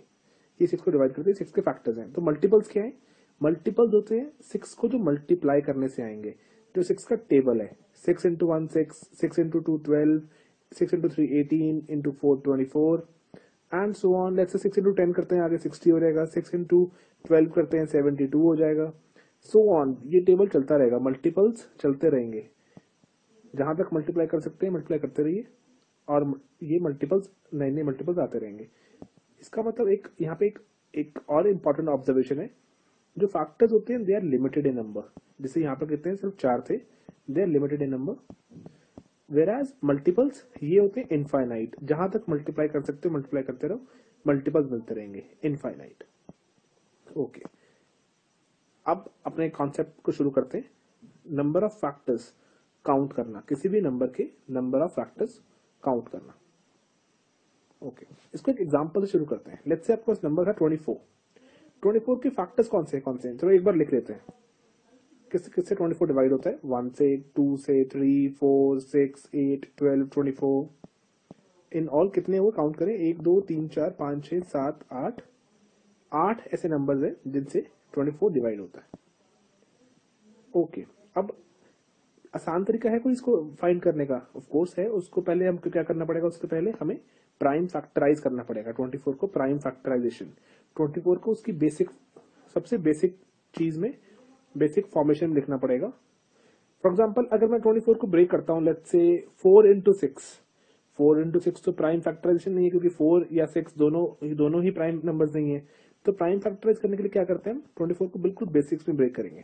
ये 6 को डिवाइड करते हैं, 6 के फैक्टर्स हैं। तो मल्टीपल्स क्या है? मल्टीपल्स होते हैं 6 को जो मल्टीप्लाई करने से आएंगे, जो 6 का टेबल है, 6 into 1 6, 6 into 2 12, 6 into 3 18, into 4 24 and so on. Let's say 6 into 10 करते हैं, आगे 60 हो जाएगा, 6 इंटू 12 करते हैं 72 हो जाएगा, सो ऑन। ये टेबल चलता रहेगा, मल्टीपल्स चलते रहेंगे, जहां तक मल्टीप्लाई कर सकते हैं मल्टीप्लाई करते रहिए, और ये मल्टीपल्स नए नए मल्टीपल्स आते रहेंगे। इसका मतलब एक यहाँ पे एक और इम्पोर्टेंट ऑब्जर्वेशन है, जो फैक्टर्स होते हैं they are limited in number. जैसे यहाँ पे कहते हैं सिर्फ 4 थे, they are limited in number, whereas multiples ये होते हैं इनफाइनाइट, जहां तक मल्टीप्लाई कर सकते हो मल्टीप्लाई करते रहो, मल्टीपल्स मिलते रहेंगे, इनफाइनाइट। ओके, अब अपने कॉन्सेप्ट को शुरू करते हैं। नंबर ऑफ फैक्टर्स काउंट करना, किसी भी नंबर के नंबर ऑफ फैक्टर्स काउंट करना। ओके, इसको एक एग्जांपल से शुरू करते हैं। लेट्स से आपके पास नंबर है 24 के फैक्टर्स कौन से हैं? चलो एक बार लिख लेते हैं, किससे 24 डिवाइड होता है? 1 से, 2 से, 3 4 6 8 12 24। इन ऑल कितने हुए काउंट करें? 1 2 3 4 5 6 7 8 ऐसे नंबर्स हैं जिनसे 24 डिवाइड होता है। ओके, अब आसान तरीका है कोई इसको फाइंड करने का? ऑफ कोर्स है। उसको पहले हमको क्या करना पड़ेगा? उसके पहले हमें प्राइम फैक्टराइज करना पड़ेगा 24 को, प्राइम फैक्टराइजेशन। 24 को उसकी सबसे बेसिक चीज में, बेसिक फॉर्मेशन में लिखना पड़ेगा। फॉर एग्जाम्पल, अगर मैं 24 को ब्रेक करता हूं, लेट्स से 4 इंटू 6 तो प्राइम फैक्टराइजेशन नहीं है, क्योंकि 4 या 6 दोनों ही प्राइम नंबर्स नहीं है। तो प्राइम फैक्टराइज करने के लिए क्या करते हैं हम? 24 को बिल्कुल बेसिक्स में ब्रेक करेंगे।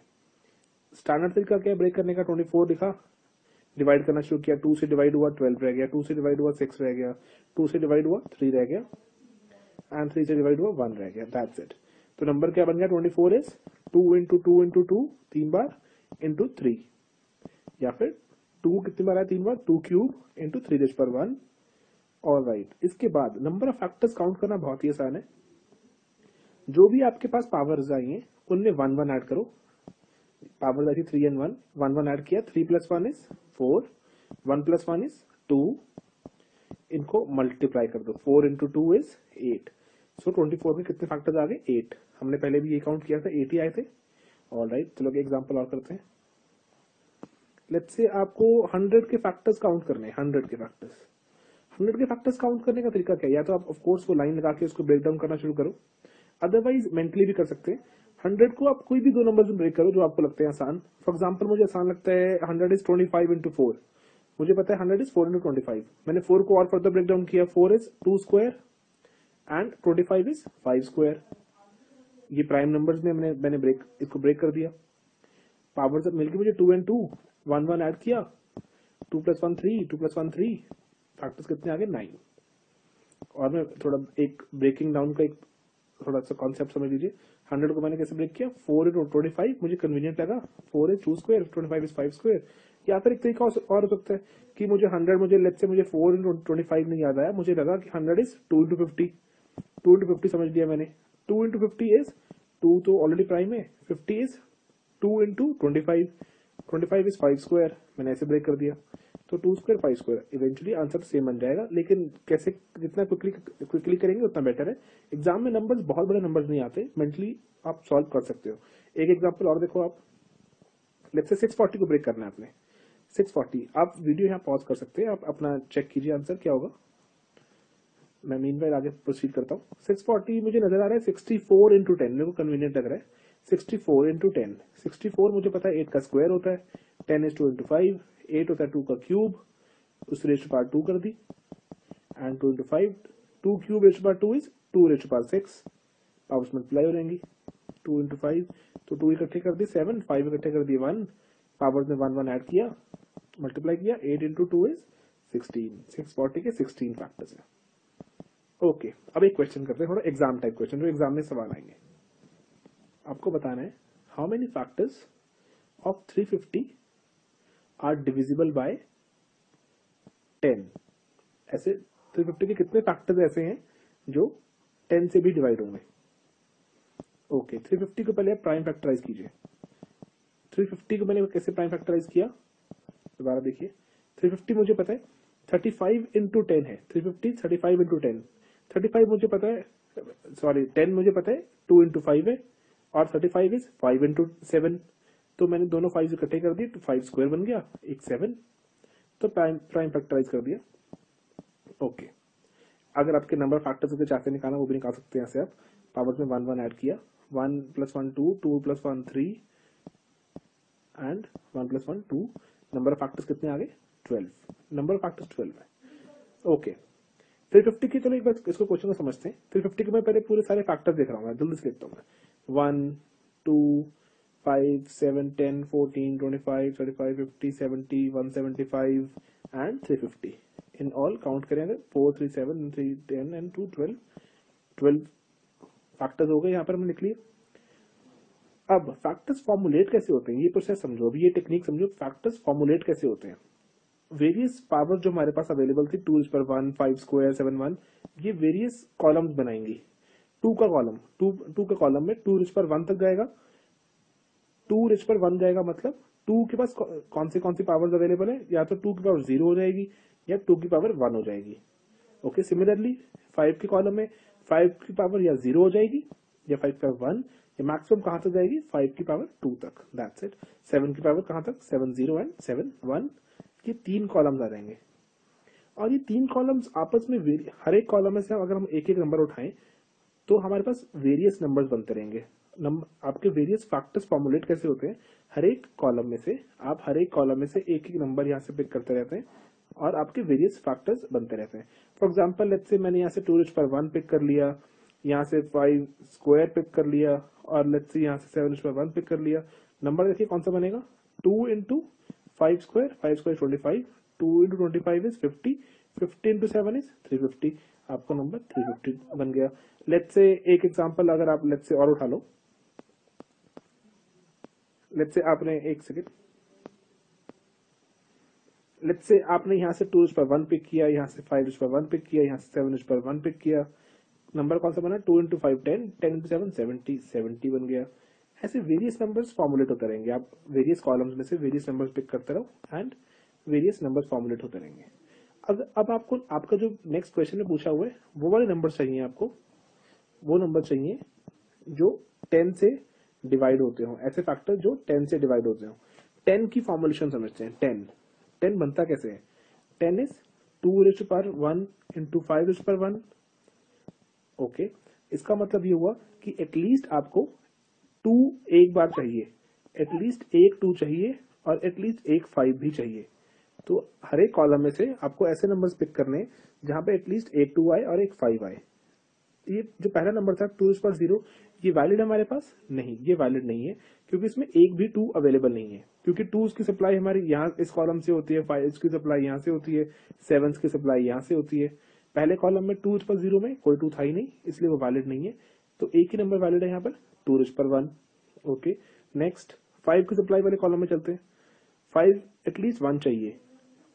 स्टैंडर्ड तरीका क्या है ब्रेक करने का? 24 लिखा, डिवाइड करना शुरू किया, 2 से डिवाइड हुआ 12 रह गया, 2 से डिवाइड हुआ 6 रह गया, 2 से डिवाइड हुआ 3 रह गया, एंड 3 से डिवाइड हुआ 1 रह गया। That's it. तो नंबर क्या बन गया? 24 is 2 into 2 into 2, 3 bar into 3, या फिर 2 कितनी बार है? 3 बार, 2 क्यूब इंटू 3⁻1। और राइट, इसके बाद नंबर ऑफ फैक्टर्स काउंट करना बहुत ही आसान है। जो भी आपके पास पावर्स आई हैं उनमें 1 1 ऐड करो। पावर आई थी 3 and 1, 1 1 ऐड किया, 3 + 1 is 4, 1 + 1 is 2। इनको मल्टीप्लाई कर दो, 4 इंटू 2 is 8। सो 24 में कितने फैक्टर्स आ गए? 8। हमने पहले भी ये काउंट किया था, 8 ही आए थे। ऑल राइट, चलो एग्जांपल और करते हैं। लेट्स से आपको 100 के फैक्टर्स काउंट करने हैं। 100 के फैक्टर्स काउंट करने का तरीका क्या है? या तो आप ऑफ कोर्स वो लाइन लगा के उसको ब्रेक डाउन करना शुरू करो, अदरवाइज मेंटली भी कर सकते हैं। 100 को आप कोई भी दो नंबर से ब्रेक करो जो आपको लगते हैं आसान। फॉर एग्जाम्पल मुझे आसान लगता है 100 इज 25 इंटू 4। मुझे पता है 100 इज 4 इंटू 25। मैंने 4 को और फर्दर ब्रेक डाउन किया, 4 is 2 square and 25 is 5 square. ये प्राइम नंबर्स में मैंने इसको ब्रेक कर दिया। पावर जब मिलकर मुझे 2 एंड 2 1 1 ऐड किया, 2 + 1 3, 2 + 1 3, फैक्टर्स कितने आ गए 9। और मैं थोड़ा एक ब्रेकिंग डाउन का एक थोड़ा सा कॉन्सेप्ट समझ लीजिए। 100 को मैंने कैसे ब्रेक किया, 4 इंटू 25 मुझे कन्वीनियंट लगा, 4 इज 2 स्क्वायर, 25 इज 5 स्क्वायर। या फिर एक तरीका और हो सकता है कि मुझे 100 लेट्स से मुझे 4 इंटू 25 नहीं याद आया, मुझे लगा कि 100 इज 2 इंटू 50। 2 इंटू 50 समझ लिया मैंने। 2 इंटू 50 इज 2 तो ऑलरेडी प्राइम है, 50 इज 2 इंटू 25, 25 इज 5 स्क्वायर। मैंने ऐसे ब्रेक कर दिया, तो 2 square 5 square, eventually answer same बन जाएगा। लेकिन कैसे, जितना क्विकली करेंगे उतना बेटर है। एग्जाम में नंबर्स बहुत बड़े नंबर्स नहीं आते, मेंटली आप सॉल्व कर सकते हो। एक एग्जांपल और देखो आप, लेट्स से 640 को ब्रेक करना है आपने। 640, आप वीडियो यहाँ पॉज कर सकते हैं, आप अपना चेक कीजिए आंसर क्या होगा। मैं मीनवाइल आगे प्रोसीड करता हूँ। 640 मुझे नजर आ रहा है 64 इंटू 10, मेरे को कन्वीनियंट लग रहा है। 64 इंटू 10, 64 मुझे पता है 8 का स्क्वायर होता है, 10 इज 2 इंटू 5, 8 होता है 2 का क्यूब, उस रेस्ट पार 2 कर दी, and 2 into 5, 2 cube raised power 2 is 2 raised power 6। Powers multiply हो जाएंगी, 2 इंटू 5, तो 2 इकट्ठे कर दिए 7, 5 इकट्ठे कर दिए 1, पावर्स में 1 1 ऐड किया, मल्टीप्लाई किया, 8 इंटू 2 इज 16। 640 के 16 फैक्टर्स है। ओके, अब एक क्वेश्चन करते हैं, थोड़ा एग्जाम टाइप क्वेश्चन, जो एग्जाम में सवाल आएंगे। आपको बताना है how many factors of 350 are divisible by 10। ऐसे 350 के कितने फैक्टर्स ऐसे हैं जो 10 से भी डिवाइड होंगे। ओके, 350 को पहले आप प्राइम फैक्टराइज कीजिए। 350 को मैंने कैसे प्राइम फैक्टराइज किया, दोबारा देखिए। 350 मुझे पता है 35 इंटू 10 है, 350 35 इंटू 10। 35 मुझे पता है, सॉरी 10 मुझे पता है 2 इंटू 5 है, और 35 इज 5 इंटू 7। तो मैंने दोनों 5 इकट्ठे कर दिए, तो 5 स्क्वायर बन गया, एक 7, तो प्राइम फैक्टराइज कर दिया। ओके, अगर आपके नंबर फैक्टर्स के चाहते निकालना, वो भी निकाल सकते हैं। ऐसे आप पावर में 1 1 ऐड किया, 1 + 1 2, 2 + 1 3, एंड 1 + 1 2। नंबर ऑफ फैक्टर्स कितने आ गए 12। नंबर ऑफ फैक्टर्स 12 है। ओके, 350 की, चलो एक बार इसको क्वेश्चन को समझते हैं। 350 के मैं पहले पूरे सारे फैक्टर्स देख रहा हूँ, जल्दी से लिखता हूँ मैं। 1 2 5 7 10 14 25 35 50 70 175 एंड 350। इन ऑल काउंट करेंगे 4 3 7 3 10 एंड 2 12। 12 फैक्टर्स हो गए, यहाँ पर हमने लिख लिए। अब फैक्टर्स फॉर्मुलेट कैसे होते हैं, ये प्रोसेस समझो, अभी ये टेक्निक समझो। फैक्टर्स फॉर्मुलेट कैसे होते हैं, वेरियस पावर जो हमारे पास अवेलेबल थी, 2⁻1 5 स्क्वायर 7 1, ये वेरियस कॉलम्स बनाएंगी। 2 का कॉलम, 2 के कॉलम में 2⁻1 तक जाएगा। 2⁻1 जाएगा मतलब 2 के पास कौन सी पावर्स अवेलेबल है, या तो 2 की पावर 0 हो जाएगी या 2 की पावर 1 हो जाएगी। ओके, सिमिलरली 5 के कॉलम में 5 की पावर या 0 हो जाएगी या 5 की पावर 1, या मैक्सिमम कहां तक जाएगी 5 की पावर 2 तक, दैट्स इट। 7 की पावर कहां तक 7 0 एंड 7 1। ये 3 कॉलम्स आ जाएंगे, और ये 3 कॉलम्स आपस में हर एक कॉलम में से अगर हम एक एक नंबर उठाएं तो हमारे पास वेरियस नंबर्स बनते रहेंगे। आपके वेरियस फैक्टर्स फॉर्मुलेट कैसे होते हैं, हर एक कॉलम में से आप हर एक कॉलम में से एक एक नंबर यहाँ से पिक करते रहते हैं, और आपके वेरियस फैक्टर्स बनते रहते हैं। फॉर एग्जाम्पल लेट्स से मैंने यहाँ से 2⁻1 पिक कर लिया, यहाँ से 5 स्क्वायर पिक कर लिया, और लेट्स से यहाँ से 7⁻1 पिक कर लिया। नंबर देखिए कौन सा बनेगा, 2 into 5 square, 5 square 25, 2 into 25 is 50, 50 into 7 is 350। आपका नंबर 350 बन गया। लेट्स से एक एग्जांपल अगर आप लेट्स से और उठा लो, लेट्स से आपने एक सेकेंड, लेट्स से आपने यहाँ से 2⁻1 पिक किया, यहाँ से 5⁻1 पिक किया, यहाँ से 7⁻1 पिक किया। नंबर कौन सा बना, 2 इंटू 5 10, 10 इंटू 7 70, 70 बन गया। ऐसे वेरियस नंबर्स फॉर्मुलेट होते रहेंगे, आप वेरियस कॉलम्स में से वेरियस नंबर्स पिक करते रहो एंड वेरियस नंबर्स फॉर्मुलेट होते रहेंगे। अब आपको आपका जो नेक्स्ट क्वेश्चन में पूछा हुआ है वो वाले नंबर चाहिए, आपको वो नंबर चाहिए जो 10 से डिवाइड होते हो, ऐसे फैक्टर जो 10 से डिवाइड होते हो। 10 की फॉर्मुलेशन समझते हैं। 10 बनता कैसे है, 10 इज 2⁻1 इंटू 5⁻1। ओके, इसका मतलब ये हुआ कि एटलीस्ट आपको 2 एक बार चाहिए, एटलीस्ट एक 2 चाहिए और एटलीस्ट एक 5 भी चाहिए। तो हर एक कॉलम में से आपको ऐसे नंबर्स पिक करने जहां पे एटलीस्ट एक 2 आए और एक 5 आए। ये जो पहला नंबर था 2 ये वैलिड है हमारे पास? नहीं, ये वैलिड नहीं है क्योंकि इसमें एक भी 2 अवेलेबल नहीं है, क्योंकि 2 की सप्लाई हमारी यहाँ इस कॉलम से होती है, 5 की सप्लाई यहाँ से होती है, 7 की सप्लाई यहाँ से होती है। पहले कॉलम में 2 में कोई 2 था ही नहीं, इसलिए वो वैलिड नहीं है। तो एक ही नंबर वैलिड है यहाँ पर, 2 ओके। नेक्स्ट 5 की सप्लाई वाले कॉलम में चलते हैं। 5 एटलीस्ट 1 चाहिए,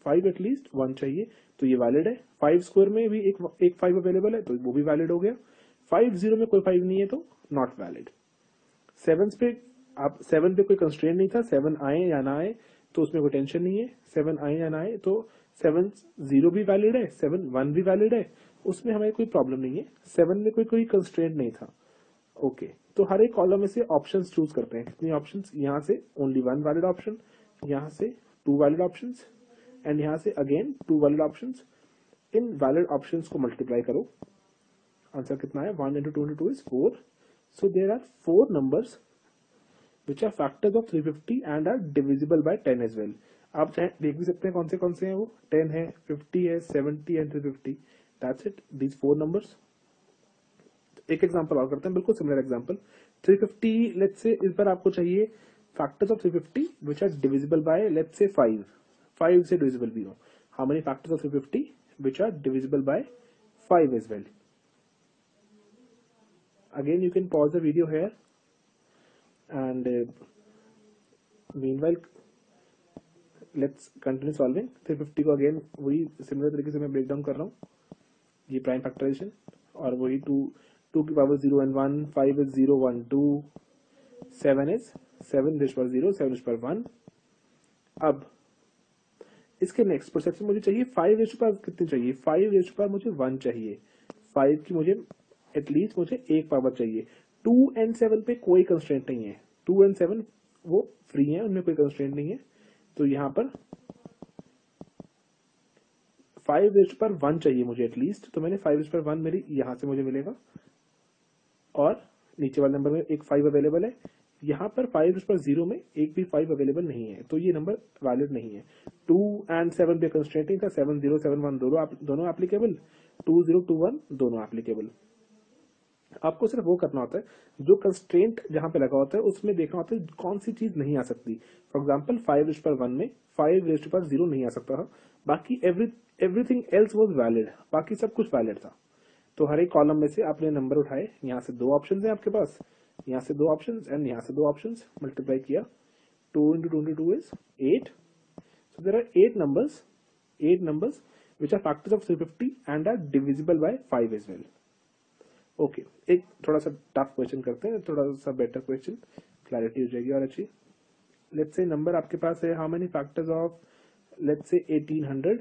5 एटलीस्ट 1 चाहिए, तो ये वैलिड है। 5 स्क्वायर में भी एक 5 अवेलेबल है, तो वो भी वैलिड हो गया। 5 में कोई 5 नहीं है, तो नॉट वैलिड। 7 पे कोई कंस्ट्रेंट नहीं था, 7 आए या ना आए तो उसमें कोई टेंशन नहीं है। 7 आए या ना आए तो 7 भी वैलिड है, 7 भी वैलिड है, उसमें हमें कोई प्रॉब्लम नहीं है। 7 में कोई कंस्ट्रेंट नहीं था। ओके, तो हर एक कॉलम में से ऑप्शंस चूज करते हैं। कितनी ऑप्शंस? यहाँ से ओनली 1 वैलिड ऑप्शन, यहाँ से 2 वैलिड ऑप्शंस एंड यहाँ से अगेन 2 वैलिड ऑप्शंस। इन वैलिड ऑप्शंस को मल्टीप्लाई करो, आंसर कितना है? 1 into 2 into 2 is 4. So there are 4 numbers which are factors of 350 and are divisible by 10 as well. आप चाहे देख भी सकते हैं कौन से हैं वो। 10 है, 50 है, 70 and 350। That's it, these 4 numbers. एक एग्जांपल और करते हैं, बिल्कुल सिमिलर एग्जांपल। 350 लेट्स से इस बार आपको चाहिए factors of 350 which are divisible by let's say 5। 5 से divisible भी हो। How many factors of 350 which are divisible by 5 as well? Again you can pause the video here and meanwhile let's continue solving। 350 को again वही similar तरीके से मैं break down कर रहा हूँ, ये प्राइम फैक्टराइजेशन, और वही 2 की power 0 and 1, 5 is 0 1 2, 7 is 7 rays पर 0, 7 रेज़ पर 1। अब इसके नेक्स्ट प्रोसेस में मुझे चाहिए 5 रेज़ पर कितनी चाहिए? 5 रेज़ पर मुझे 1 चाहिए। 5 की मुझे एटलीस्ट मुझे एक पावर चाहिए। 2 and 7 पे कोई कंस्ट्रेंट नहीं है, 2 and 7 वो फ्री है, उनमें कोई कंस्ट्रेंट नहीं है। तो यहां पर 5 रेज़ पर 1 चाहिए मुझे एटलीस्ट, तो मैंने 5 रेज़ पर 1 मेरी यहां से मुझे मिलेगा, और नीचे वाले नंबर में एक 5 अवेलेबल है। यहाँ पर 5 रेज़ पर 0 में एक भी 5 अवेलेबल नहीं है, तो ये नंबर वैलिड नहीं है। 2 and 7 पे कंस्ट्रेंट नहीं था, 7 0 7 1 दोनों एप्लीकेबल, 2 0 2 1 दोनों एप्लीकेबल। आपको सिर्फ वो करना होता है, जो कंस्ट्रेंट जहां पे लगा होता है उसमें देखना होता है कौन सी चीज नहीं आ सकती। फॉर एग्जाम्पल 5 रेज़ पर 1 में 5 रेज़ पर 0 नहीं आ सकता था, बाकी एवरीथिंग एल्स वाज वैलिड, बाकी सब कुछ वैलिड था। तो हर एक कॉलम में से आपने नंबर उठाए, यहाँ से 2 ऑप्शन है आपके पास, यहाँ से 2 ऑप्शन एंड यहाँ से 2 ऑप्शन, मल्टीप्लाई किया, 2 into 2 into 2 is 8। So there are 8 numbers which are factors of 350 and are divisible by 5 as well। Okay, एक थोड़ा सा टफ क्वेश्चन करते हैं, थोड़ा सा बेटर क्वेश्चन, क्लैरिटी हो जाएगी और अच्छी। लेट्स से नंबर आपके पास है, how many factors of let's say 1800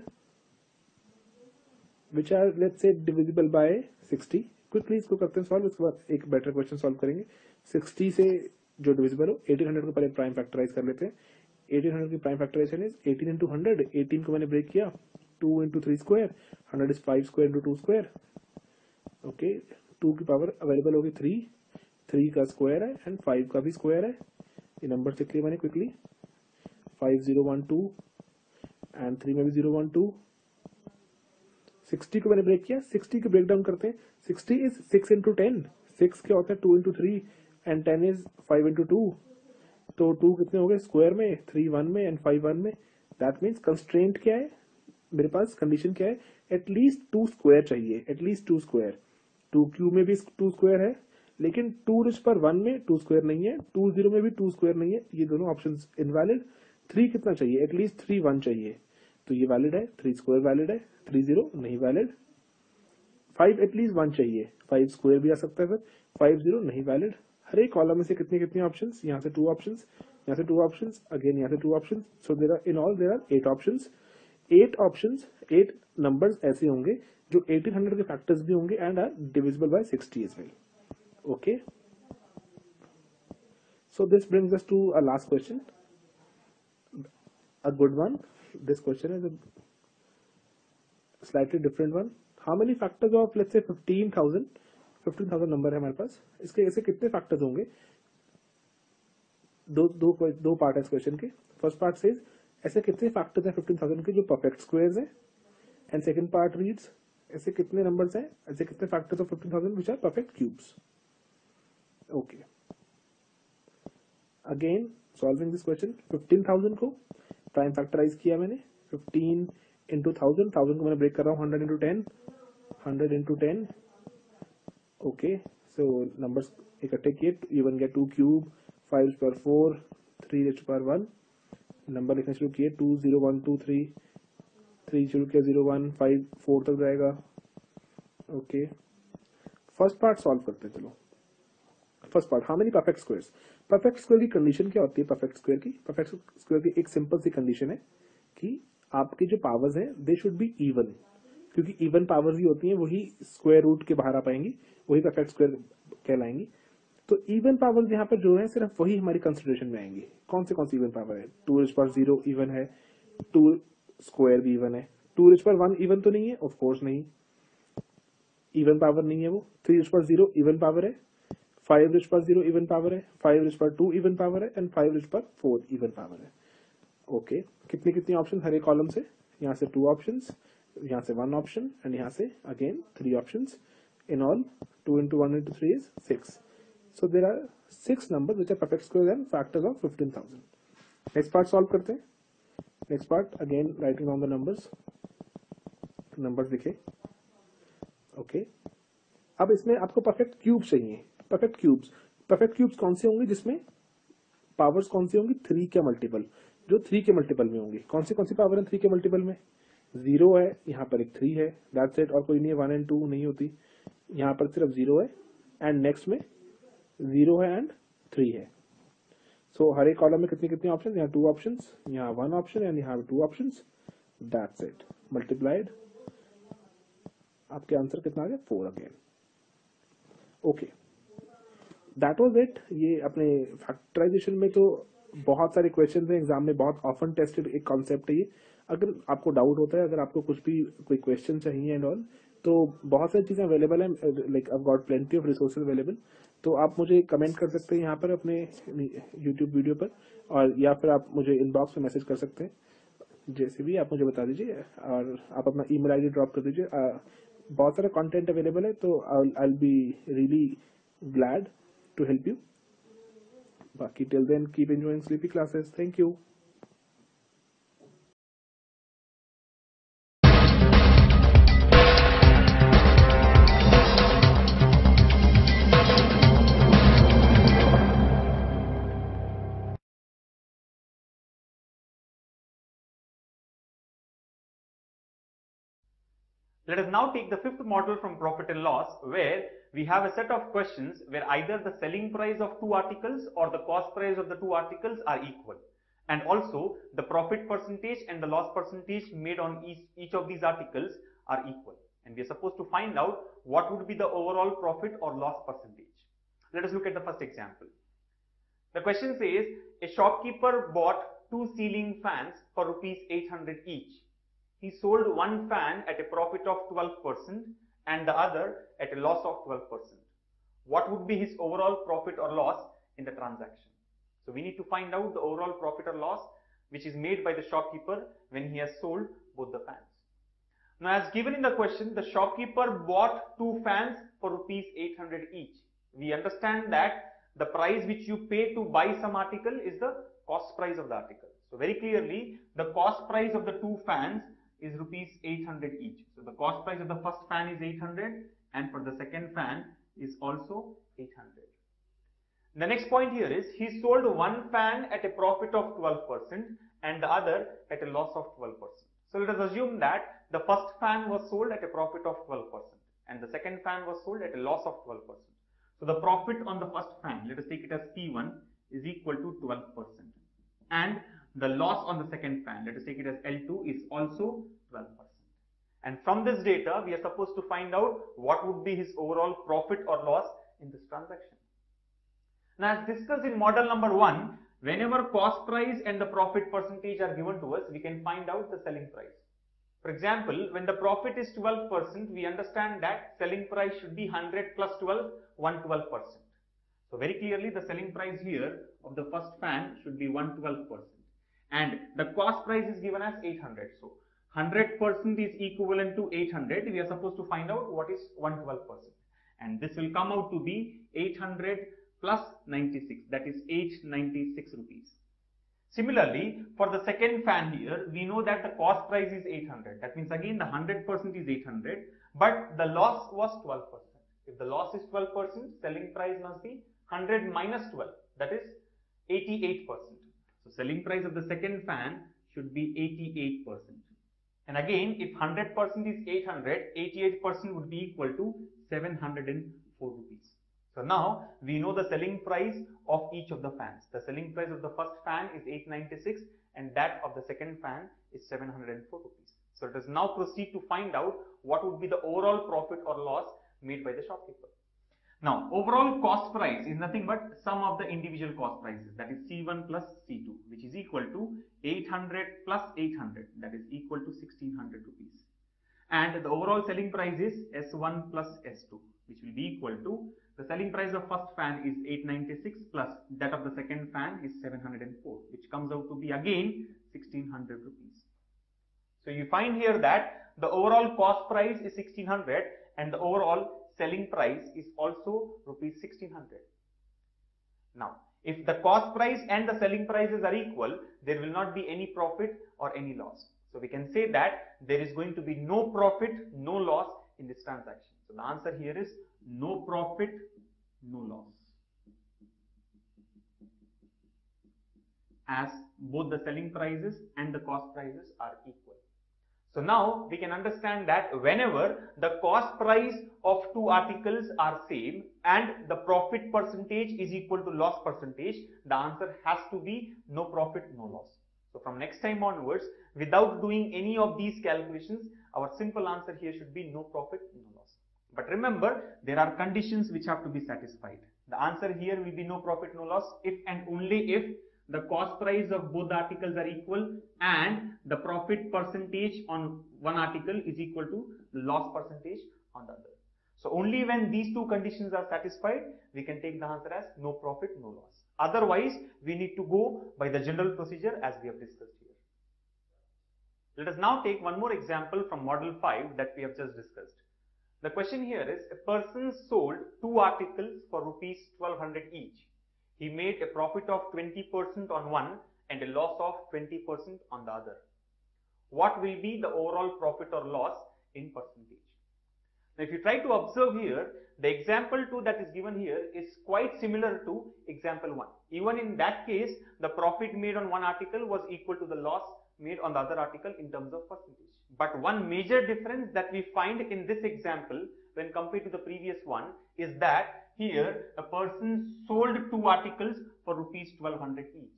which are let's say divisible by 60। Quickly इसको करते हैं सॉल्व, उसके बाद एक बेटर क्वेश्चन सॉल्व करेंगे। 60 से जो डिविजिबल हो, 1800 को पहले प्राइम फैक्टराइज कर लेते हैं। 1800 की प्राइम फैक्टराइजेशन इज 18 into 100। 18 को मैंने ब्रेक किया, 2 into 3 square, 100 is 5 square into 2 square. Okay, 2 की पावर अवेलेबल होगी 3 का स्क्वायर है एंड 5 का भी स्क्वायर है। ये नंबर चेक किए मैंने क्विकली, 5 0 1 2 एंड 3 में भी 0 1 2। 60 को मैंने ब्रेक किया, 60 को ब्रेक डाउन करते हैं। 60 इज 6 into 10, 6 क्या होता है 2 into 3 एंड 10 इज 5 into 2। तो 2 कितने हो गए स्क्वायर में, 3 1 में एंड 5 1 में। दैट मीन्स कंस्ट्रेंट क्या है मेरे पास, कंडीशन क्या है, एटलीस्ट 2 स्क्वायर चाहिए, एटलीस्ट 2 स्क्वायर। 2 क्यू में भी 2 स्क्वायर है, लेकिन 2 रेज़ पर 1 में 2 स्क्वायर नहीं है, 2 0 में भी 2 स्क्वायर नहीं है, ये दोनों ऑप्शन इनवैलिड। 3 कितना चाहिए, एटलीस्ट 3 1 चाहिए, तो ये वैलिड है। 3 स्क्वायर वैलिड है, 3 0 नहीं वैलिड। 5 एटलीस्ट 1 चाहिए, 5 स्क्वायर भी आ सकता है, फिर 5 0 नहीं वैलिड। हर एक कॉलम में से कितने कितने ऑप्शन, यहाँ से 2 ऑप्शन, यहाँ से 2 ऑप्शन, अगेन यहाँ से 2 option. So there are in all there are 8 option. 8 numbers ऐसे होंगे जो 1800 के फैक्टर्स भी होंगे and are divisible by 60 as well. Okay, so this brings us to a last question, a good one. This question is a slightly different one. How many factors of let's say 15,000 number है हमारे पास, इसके ऐसे कितने factors होंगे दो part है इस question के. फर्स्ट पार्ट सेज ऐसे कितने फैक्टर्स हैं 15,000 के जो परफेक्ट स्क्वायर्स हैं, एंड सेकंड पार्ट रीड्स ऐसे कितने नंबर्स हैं, ऐसे कितने factors of 15,000 which are perfect cubes. Okay, again solving this question. 15,000 को प्राइम फैक्टराइज किया मैंने. 15 इंटू 1000 को मैंने ब्रेक कर रहा हूँ 100 इंटू 10, 100 इंटू 10. ओके, सो नंबर्स इकट्ठे किए. इवन गया 2 क्यूब, 5 पर 4, 3 पर 1. नंबर लिखने शुरू किए 2 0 1 2 3, 3 शुरू किया 0 1 5 4 तक जाएगा. ओके, फर्स्ट पार्ट सॉल्व करते हैं. चलो first part, how many perfect squares. Perfect square की कंडीशन क्या होती है? परफेक्ट स्क्वायर की एक सिंपल सी कंडीशन है कि आपकी जो पावर्स हैं दे शुड बी इवन, क्योंकि इवन पावर्स ही होती हैं वही स्क्वायर रूट के बाहर आ पाएंगी, वही परफेक्ट स्क्वायर कहलाएंगी. तो इवन पावर्स यहाँ पर जो है सिर्फ वही हमारी कंसिडरेशन में आएंगी. कौन सी इवन पावर है? 2⁻0 इवन है, 2 स्क्वायर भी इवन है. 2⁻1 इवन तो नहीं है, ऑफ कोर्स नहीं, इवन पावर नहीं है वो. 3⁻0 इवन पावर है, 5⁻0 इवन पावर है, 5⁻2 इवन पावर है, एंड 5⁻4 इवन पावर है. ओके, कितनी ऑप्शन हर एक कॉलम से? यहाँ से 2 ऑप्शंस, यहाँ से 1 ऑप्शन, एंड यहाँ से again 3 options. In all 2 into 1 into 3 is 6. So there are 6 numbers which are perfect squares and factors of 15,000. Next part solve करते हैं. Next part again writing down the numbers. Numbers लिखे. Okay. अब इसमें आपको perfect cube चाहिए. Perfect cubes कौन से होंगे जिसमें पावर्स कौन सी होंगी? 3 के मल्टीपल, जो 3 के मल्टीपल में होंगी. कौन सी पावर है 3 के मल्टीपल में? 0 है, यहाँ पर एक 3 है, दैट्स इट, और कोई नहीं है. 1 and 2 नहीं होती, यहाँ पर सिर्फ 0 है, एंड नेक्स्ट में 0 है एंड 3 है. सो हर एक कॉलम में कितने ऑप्शन? यहाँ 2 ऑप्शन, यहाँ 1 ऑप्शन, एंड यहाँ 2 ऑप्शन. That's it, multiplied. आपके आंसर कितना आ गया? 4 again. Okay, that was it. ये अपने फैक्टराइजेशन में तो बहुत सारे क्वेश्चन हैं एग्जाम में, बहुत ऑफन टेस्टेड एक कॉन्सेप्ट है ये. अगर आपको डाउट होता है, अगर आपको कुछ भी कोई क्वेश्चन चाहिए एंड ऑल, तो बहुत सारी चीजें अवेलेबल हैं. Like I got plenty of resources available. तो आप मुझे कमेंट कर सकते हैं यहाँ पर अपने यूट्यूब वीडियो पर, और या फिर आप मुझे इनबॉक्स में मैसेज कर सकते हैं. जैसे भी आप मुझे बता दीजिए, और आप अपना ईमेल आईडी ड्रॉप कर दीजिए. बहुत सारा कंटेंट अवेलेबल है, तो I be really glad to help you. Baki till then, keep enjoying sleepy classes. Thank you. Let us now take the fifth model from profit and loss, where we have a set of questions where either the selling price of 2 articles or the cost price of the 2 articles are equal, and also the profit percentage and the loss percentage made on each of these articles are equal, and we are supposed to find out what would be the overall profit or loss percentage. Let us look at the first example. The question says a shopkeeper bought 2 ceiling fans for rupees 800 each. He sold one fan at a profit of 12% and the other at a loss of 12%. What would be his overall profit or loss in the transaction? So we need to find out the overall profit or loss which is made by the shopkeeper when he has sold both the fans. Now, as given in the question, the shopkeeper bought 2 fans for rupees 800 each. We understand that the price which you pay to buy some article is the cost price of the article. So very clearly, the cost price of the 2 fans is rupees 800 each. So the cost price of the first fan is 800, and for the second fan is also 800. The next point here is he sold one fan at a profit of 12% and the other at a loss of 12%. So let us assume that the first fan was sold at a profit of 12% and the second fan was sold at a loss of 12%. So the profit on the first fan, let us take it as P1, is equal to 12%, and the loss on the second fan, let us take it as L2, is also 12%. And from this data, we are supposed to find out what would be his overall profit or loss in this transaction. Now, as discussed in model number 1, whenever cost price and the profit percentage are given to us, we can find out the selling price. For example, when the profit is 12%, we understand that selling price should be 100 plus 12, 112%. So very clearly the selling price here of the first fan should be 112%. And the cost price is given as 800. So 100% is equivalent to 800. We are supposed to find out what is 112%. And this will come out to be 800 plus 96. That is 896 rupees. Similarly, for the second fan here, we know that the cost price is 800. That means again the 100% is 800, but the loss was 12%. If the loss is 12%, selling price must be 100 minus 12. That is 88%. So selling price of the second fan should be 88%. And again, if 100% is 800, 88% would be equal to 704 rupees. So now we know the selling price of each of the fans. The selling price of the first fan is 896 and that of the second fan is 704 rupees. So let us now proceed to find out what would be the overall profit or loss made by the shopkeeper. Now, overall cost price is nothing but sum of the individual cost prices, that is C1 plus C2, which is equal to 800 plus 800, that is equal to 1600 rupees. And the overall selling price is S1 plus S2, which will be equal to the selling price of first fan is 896 plus that of the second fan is 704, which comes out to be again 1600 rupees. So you find here that the overall cost price is 1600 and the overall selling price is also rupees 1600. Now, if the cost price and the selling prices are equal, there will not be any profit or any loss. So we can say that there is going to be no profit, no loss in this transaction. So the answer here is no profit, no loss, as both the selling prices and the cost prices are equal. So now we can understand that whenever the cost price of two articles are same and the profit percentage is equal to loss percentage, the answer has to be no profit, no loss. So from next time onwards, without doing any of these calculations, our simple answer here should be no profit, no loss. But remember, there are conditions which have to be satisfied. The answer here will be no profit, no loss if and only if the cost price of both the articles are equal and the profit percentage on one article is equal to the loss percentage on the other. So only when these two conditions are satisfied, we can take the answer as no profit, no loss. Otherwise, we need to go by the general procedure as we have discussed here. Let us now take one more example from model 5 that we have just discussed. The question here is, a person sold two articles for rupees 1200 each. He made a profit of 20% on one and a loss of 20% on the other. What will be the overall profit or loss in percentage? Now, if you try to observe here, the example 2 that is given here is quite similar to example 1. Even in that case, the profit made on one article was equal to the loss made on the other article in terms of percentage. But one major difference that we find in this example when compared to the previous one is that here a person sold two articles for rupees 1200 each.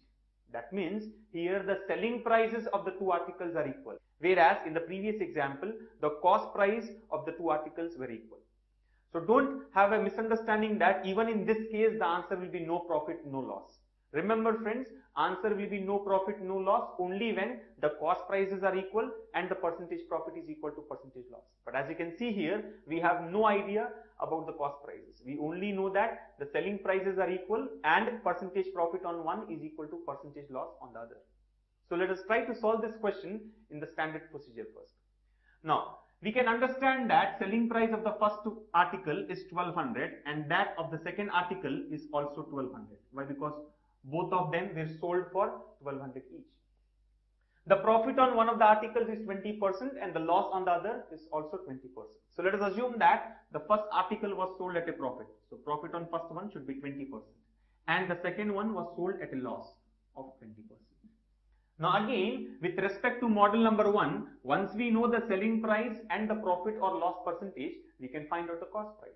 That means here the selling prices of the two articles are equal, whereas in the previous example the cost price of the two articles were equal. So don't have a misunderstanding that even in this case the answer will be no profit, no loss. Remember friends, answer will be no profit, no loss only when the cost prices are equal and the percentage profit is equal to percentage loss. But as you can see here, we have no idea about the cost prices. We only know that the selling prices are equal and percentage profit on one is equal to percentage loss on the other. So let us try to solve this question in the standard procedure first. Now, we can understand that selling price of the first article is 1200 and that of the second article is also 1200. Why? Because both of them were sold for 1200 each. The profit on one of the articles is 20% and the loss on the other is also 20%. So let us assume that the first article was sold at a profit. So profit on first one should be 20% and the second one was sold at a loss of 20%. Now again, with respect to model number 1, once we know the selling price and the profit or loss percentage, we can find out the cost price.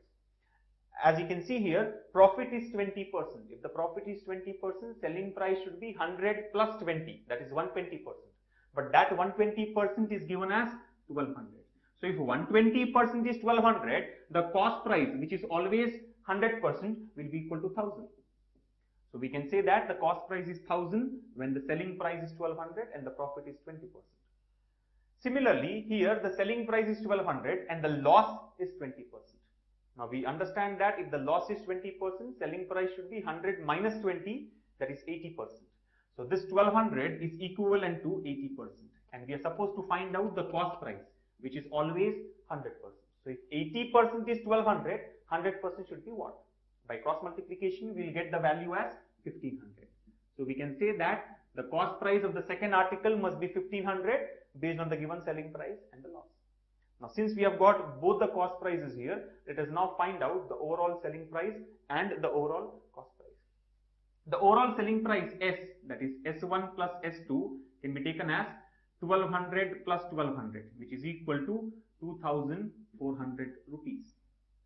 As you can see here, profit is 20%. If the profit is 20%, selling price should be 100 plus 20, that is 120%. But that 120% is given as 1200. So if 120% is 1200, the cost price, which is always 100%, will be equal to 1000. So we can say that the cost price is 1000 when the selling price is 1200 and the profit is 20%. Similarly, here the selling price is 1200 and the loss is 20%. Now we understand that if the loss is 20%, selling price should be 100 minus 20, that is 80%. So this 1200 is equivalent to 80%. And we are supposed to find out the cost price, which is always 100%. So if 80% is 1200, 100% should be what? By cross multiplication, we will get the value as 1500. So we can say that the cost price of the second article must be 1500 based on the given selling price and the loss. Now since we have got both the cost prices here, let us now find out the overall selling price and the overall cost price. The overall selling price S, that is S1 plus S2, can be taken as 1200 plus 1200, which is equal to 2400 rupees.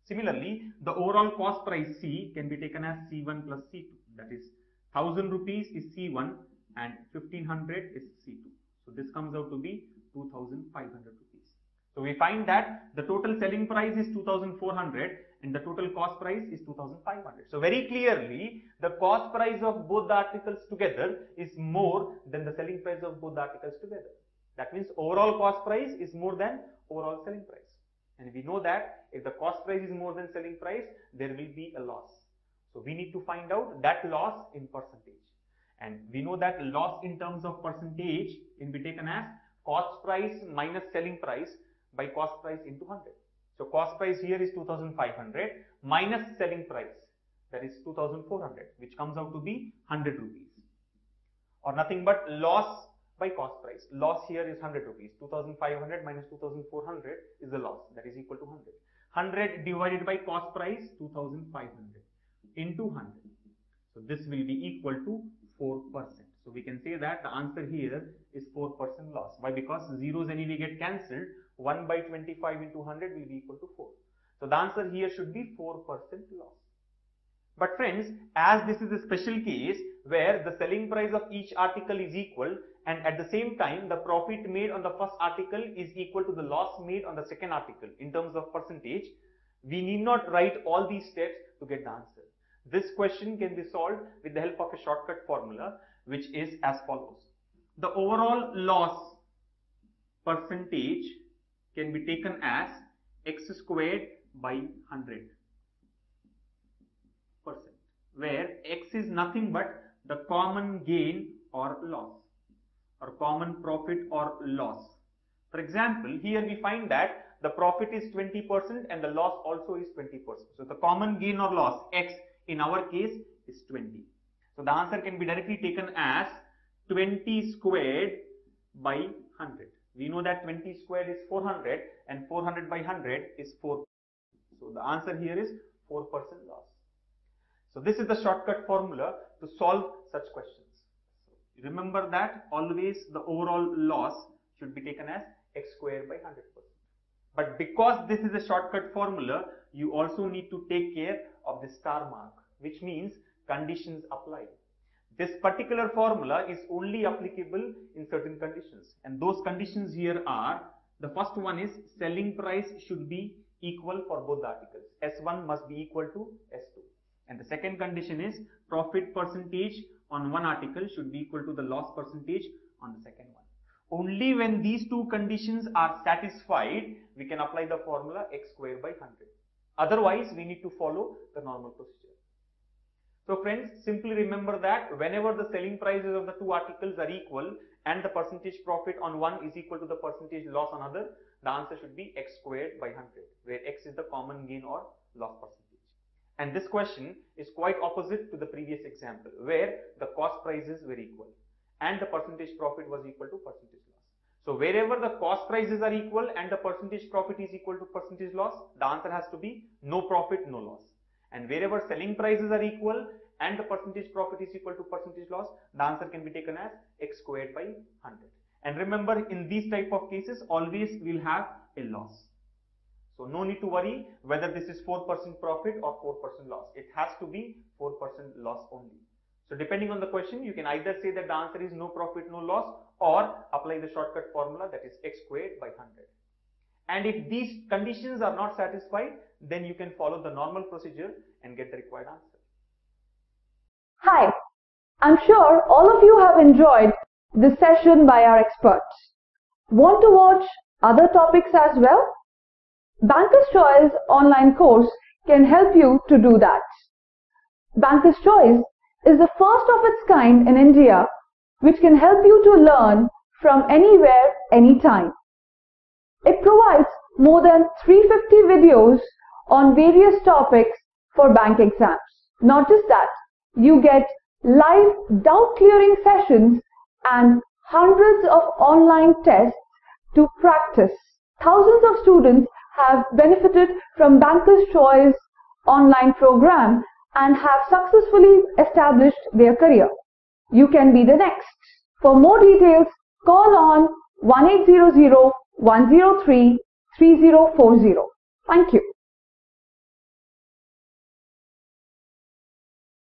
Similarly, the overall cost price C can be taken as C1 plus C2, that is 1000 rupees is C1 and 1500 is C2. So this comes out to be 2500 rupees. So we find that the total selling price is 2400 and the total cost price is 2500. So very clearly, the cost price of both the articles together is more than the selling price of both the articles together. That means overall cost price is more than overall selling price. And we know that if the cost price is more than selling price, there will be a loss. So we need to find out that loss in percentage. And we know that loss in terms of percentage can be taken as cost price minus selling price by cost price into 100. So cost price here is 2500 minus selling price, that is 2400, which comes out to be 100 rupees. Or nothing but loss by cost price. Loss here is 100 rupees. 2500 minus 2400 is the loss, that is equal to 100. 100 divided by cost price 2500 into 100. So this will be equal to 4%. So we can say that the answer here is 4% loss. Why? Because zeros anyway get cancelled. 1 by 25 into 100 will be equal to 4. So the answer here should be 4% loss. But friends, as this is a special case where the selling price of each article is equal and at the same time the profit made on the first article is equal to the loss made on the second article in terms of percentage, we need not write all these steps to get the answer. This question can be solved with the help of a shortcut formula, which is as follows. The overall loss percentage can be taken as x squared by 100%, where x is nothing but the common gain or loss, or common profit or loss. For example, here we find that the profit is 20% and the loss also is 20%. So the common gain or loss, x, in our case is 20. So the answer can be directly taken as 20 squared by 100. We know that 20 squared is 400 and 400 by 100 is 4. So the answer here is 4% loss. So this is the shortcut formula to solve such questions. So remember that always the overall loss should be taken as x squared by 100%. But because this is a shortcut formula, you also need to take care of the star mark, which means conditions apply. This particular formula is only applicable in certain conditions, and those conditions here are, the first one is selling price should be equal for both the articles. S1 must be equal to S2. And the second condition is profit percentage on one article should be equal to the loss percentage on the second one. Only when these two conditions are satisfied, we can apply the formula x squared by 100. Otherwise, we need to follow the normal procedure. So friends, simply remember that whenever the selling prices of the two articles are equal and the percentage profit on one is equal to the percentage loss on other, the answer should be x squared by 100, where x is the common gain or loss percentage. And this question is quite opposite to the previous example, where the cost prices were equal and the percentage profit was equal to percentage loss. So wherever the cost prices are equal and the percentage profit is equal to percentage loss, the answer has to be no profit, no loss. And wherever selling prices are equal and the percentage profit is equal to percentage loss, the answer can be taken as x squared by 100. And remember, in these type of cases, always we'll have a loss. So no need to worry whether this is 4% profit or 4% loss. It has to be 4% loss only. So depending on the question, you can either say that the answer is no profit, no loss, or apply the shortcut formula, that is x squared by 100. And if these conditions are not satisfied, then you can follow the normal procedure and get the required answer. Hi, I'm sure all of you have enjoyed this session by our experts. Want to watch other topics as well? Banker's Choice online course can help you to do that. Banker's Choice is the first of its kind in India which can help you to learn from anywhere, anytime. It provides more than 350 videos on various topics for bank exams. Not just that, you get live doubt clearing sessions and hundreds of online tests to practice. Thousands of students have benefited from Banker's Choice online program and have successfully established their career. You can be the next. For more details, call on 1800-103-3040. Thank you.